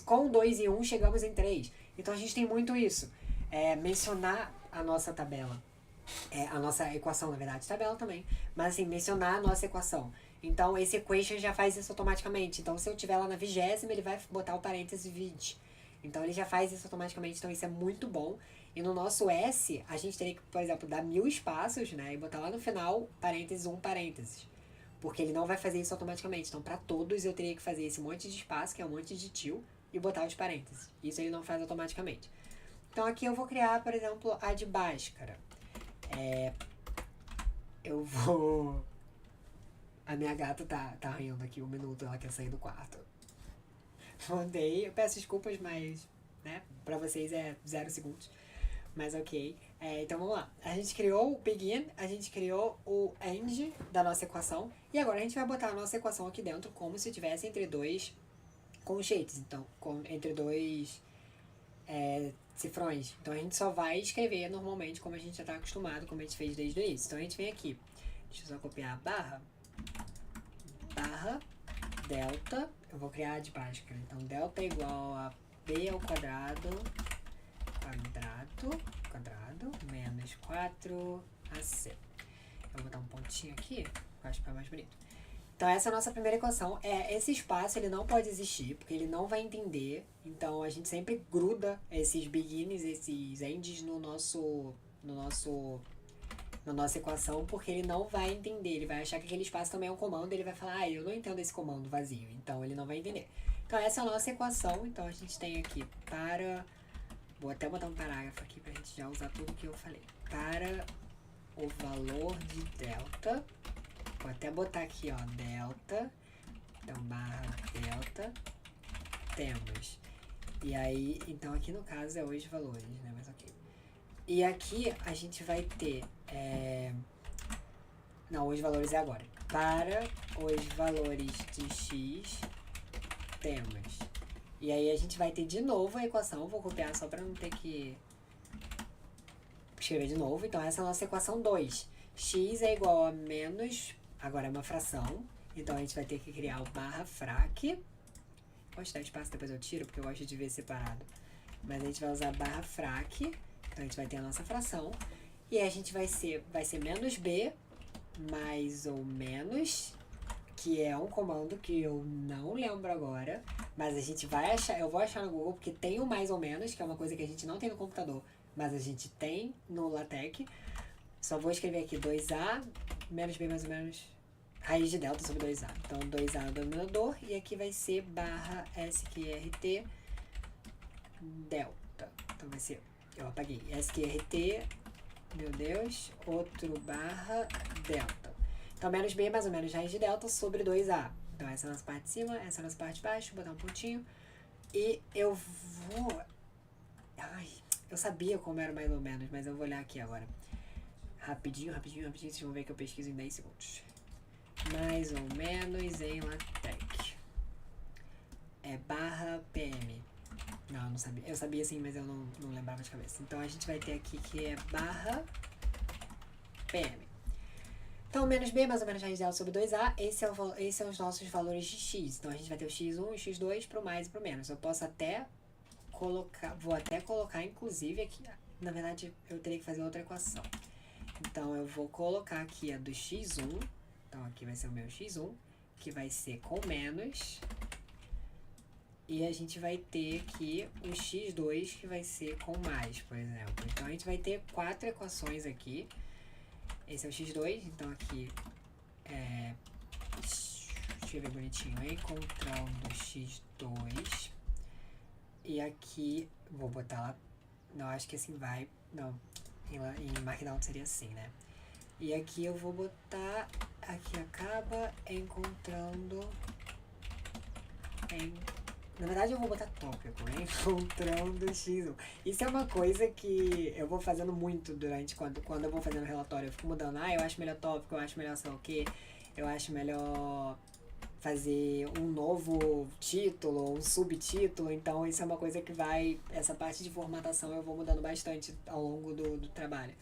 Com 2 e 1 chegamos em 3. Então a gente tem muito isso. Mencionar a nossa tabela. A nossa equação, na verdade, tabela também. Mas assim, mencionar a nossa equação. Então, esse equation já faz isso automaticamente. Então, se eu tiver lá na 20ª, ele vai botar o parênteses 20. Então, ele já faz isso automaticamente. Então, isso é muito bom. E no nosso S, a gente teria que, por exemplo, dar 1000 espaços, né? E botar lá no final, parênteses, 1 parênteses. Porque ele não vai fazer isso automaticamente. Então, para todos, eu teria que fazer esse monte de espaço, que é um monte de til, e botar os parênteses. Isso ele não faz automaticamente. Então, aqui eu vou criar, por exemplo, a de Bhaskara. Eu vou... A minha gata tá rindo aqui 1 minuto, ela quer sair do quarto. Mandei, eu peço desculpas, mas, né, pra vocês é 0 segundos. Mas ok. Então vamos lá. A gente criou o begin, a gente criou o end da nossa equação. E agora a gente vai botar a nossa equação aqui dentro como se tivesse entre dois conchetes. Então, entre dois cifrões. Então a gente só vai escrever normalmente como a gente já tá acostumado, como a gente fez desde o início. Então a gente vem aqui. Deixa eu só copiar a barra delta, eu vou criar a de Bhaskara. Então, delta é igual a b ao quadrado, menos 4ac. Eu vou botar um pontinho aqui, eu acho que fica mais bonito. Então essa é a nossa primeira equação. Esse espaço ele não pode existir, porque ele não vai entender. Então a gente sempre gruda esses begins, esses ends na nossa equação, porque ele não vai entender. Ele vai achar que aquele espaço também é um comando, ele vai falar, eu não entendo esse comando vazio. Então ele não vai entender. Então essa é a nossa equação. Então a gente tem aqui vou até botar um parágrafo aqui pra gente já usar tudo que eu falei. Para o valor de delta, vou até botar aqui, ó, delta, então barra delta, temos. E aí, então aqui no caso é os valores, né, mas ok. E aqui a gente vai ter, não, os valores é agora. Para os valores de x, temos. E aí a gente vai ter de novo a equação, vou copiar só para não ter que escrever de novo. Então essa é a nossa equação 2. X é igual a menos, agora é uma fração, então a gente vai ter que criar o barra frac. Pode dar espaço, depois eu tiro, porque eu gosto de ver separado. Mas a gente vai usar barra frac, então a gente vai ter a nossa fração. E aí a gente vai ser menos b, mais ou menos, que é um comando que eu não lembro agora, mas a gente vai achar, eu vou achar no Google, porque tem o mais ou menos, que é uma coisa que a gente não tem no computador, mas a gente tem no LaTeX. Só vou escrever aqui 2a, menos b mais ou menos, raiz de delta sobre 2a. Então 2a no denominador, e aqui vai ser barra sqrt delta. Então vai ser, eu apaguei, sqrt, meu Deus, outro barra delta. Então, menos b mais ou menos raiz de delta sobre 2a. Então, essa é a nossa parte de cima, essa é a nossa parte de baixo. Vou botar um pontinho. E eu vou... Ai, eu sabia como era mais ou menos, mas eu vou olhar aqui agora. Rapidinho. Vocês vão ver que eu pesquiso em 10 segundos. Mais ou menos em LaTeX. É barra PM. Não, eu não sabia. Eu sabia sim, mas eu não lembrava de cabeça. Então, a gente vai ter aqui que é barra PM. Então, menos b mais ou menos raiz de delta sobre 2a, esses são os nossos valores de x. Então, a gente vai ter o x1 e o x2 pro mais e pro menos. Eu posso até vou até colocar, inclusive, aqui, na verdade, eu teria que fazer outra equação. Então, eu vou colocar aqui a do x1, então aqui vai ser o meu x1, que vai ser com menos, e a gente vai ter aqui o x2, que vai ser com mais, por exemplo. Então, a gente vai ter 4 equações aqui. Esse é o x2, então aqui deixa eu ver bonitinho, encontrando x2, e aqui vou botar lá, não, acho que assim vai, não, em Markdown seria assim, né? E aqui eu vou botar, aqui acaba encontrando, na verdade eu vou botar tópico, encontrando x1. Isso é uma coisa que eu vou fazendo muito durante, quando eu vou fazendo relatório, eu fico mudando, eu acho melhor tópico, eu acho melhor sei lá o que, eu acho melhor fazer um novo título, um subtítulo, então isso é uma coisa que essa parte de formatação eu vou mudando bastante ao longo do trabalho.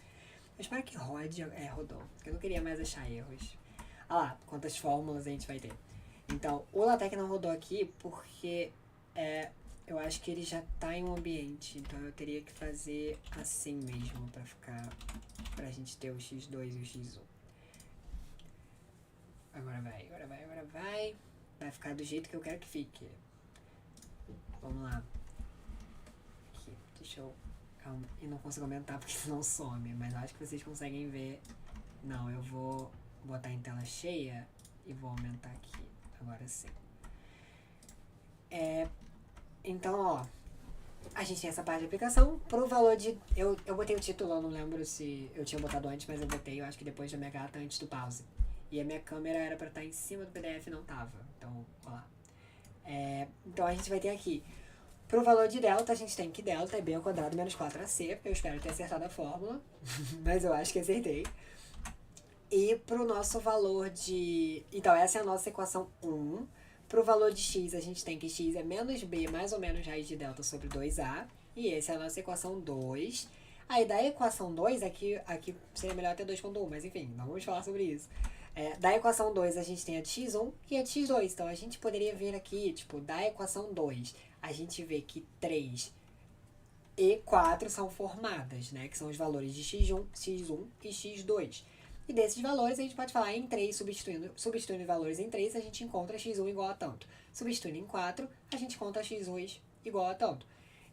Eu espero que rodou, porque eu não queria mais achar erros. Ah lá, quantas fórmulas a gente vai ter. Então, o LaTeX não rodou aqui porque eu acho que ele já tá em um ambiente, então eu teria que fazer assim mesmo pra gente ter o x2 e o x1. Agora vai. Vai ficar do jeito que eu quero que fique. Vamos lá. Aqui, deixa eu... Calma, e não consigo aumentar porque senão some, mas acho que vocês conseguem ver. Não, eu vou botar em tela cheia e vou aumentar aqui. Agora sim. Então, ó, a gente tem essa parte de aplicação. Pro valor de... Eu botei o título, eu não lembro se eu tinha botado antes, mas eu botei, eu acho que depois da minha gata, antes do pause. E a minha câmera era pra estar em cima do PDF e não tava. Então, ó lá. Então, a gente vai ter aqui. Pro valor de delta, a gente tem que delta é b ao quadrado menos 4ac, porque eu espero ter acertado a fórmula. Mas eu acho que acertei. E pro nosso valor de... Então, essa é a nossa equação 1. Pro valor de x, a gente tem que x é menos b mais ou menos raiz de delta sobre 2a. E essa é a nossa equação 2. Aí, da equação 2, aqui seria melhor ter 2.1, mas enfim, não vamos falar sobre isso. Da equação 2, a gente tem a de x1 e a de x2. Então, a gente poderia ver aqui, tipo, da equação 2, a gente vê que 3 e 4 são formadas, né? Que são os valores de x1 e x2. E desses valores a gente pode falar em 3, substituindo valores em 3, a gente encontra x1 igual a tanto. Substituindo em 4, a gente encontra x2 igual a tanto.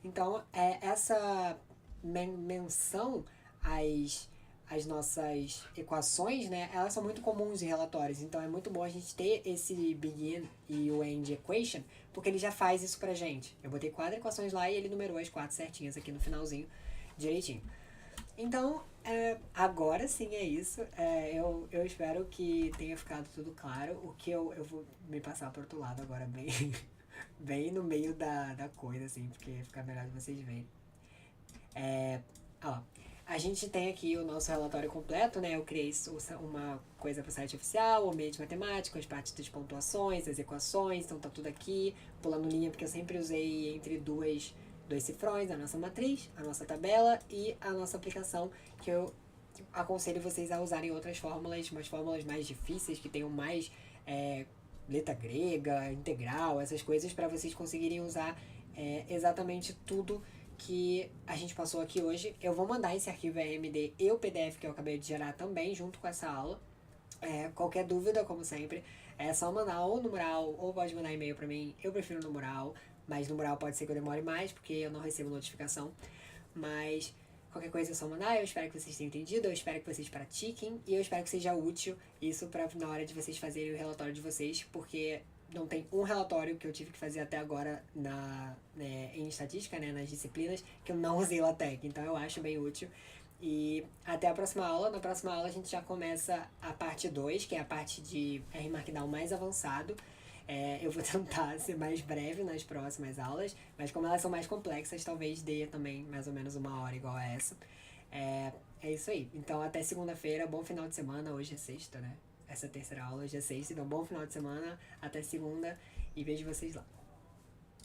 Então, essa menção às nossas equações, né, elas são muito comuns em relatórios. Então, é muito bom a gente ter esse begin e o end equation, porque ele já faz isso pra gente. Eu botei 4 equações lá e ele numerou as 4 certinhas aqui no finalzinho, direitinho. Então, agora sim é isso. Eu espero que tenha ficado tudo claro. O que eu vou me passar pro outro lado agora, bem, bem no meio da coisa, assim, porque fica melhor de vocês verem. Ó, a gente tem aqui o nosso relatório completo, né? Eu criei uma coisa para o site oficial, o meio de matemática, as partes das pontuações, as equações, então tá tudo aqui, pulando linha, porque eu sempre usei entre dois cifrões, a nossa matriz, a nossa tabela e a nossa aplicação, que eu aconselho vocês a usarem outras fórmulas, umas fórmulas mais difíceis, que tenham mais letra grega, integral, essas coisas, para vocês conseguirem usar exatamente tudo que a gente passou aqui hoje. Eu vou mandar esse arquivo AMD e o PDF que eu acabei de gerar também, junto com essa aula. Qualquer dúvida, como sempre, é só mandar ou no mural, ou pode mandar e-mail pra mim. Eu prefiro no mural, mas no mural pode ser que eu demore mais, porque eu não recebo notificação. Mas qualquer coisa é só mandar. Eu espero que vocês tenham entendido, eu espero que vocês pratiquem, e eu espero que seja útil isso pra na hora de vocês fazerem o relatório de vocês, porque não tem um relatório que eu tive que fazer até agora em estatística, né, nas disciplinas, que eu não usei LaTeX. Então eu acho bem útil. E até a próxima aula. Na próxima aula a gente já começa a parte 2, que é a parte de R Markdown mais avançado. Eu vou tentar ser mais breve nas próximas aulas, mas como elas são mais complexas, talvez dê também mais ou menos 1 hora igual a essa. É isso aí. Então até segunda-feira, bom final de semana. Hoje é sexta, né? Essa terceira aula hoje é sexta, então bom final de semana. Até segunda e vejo vocês lá.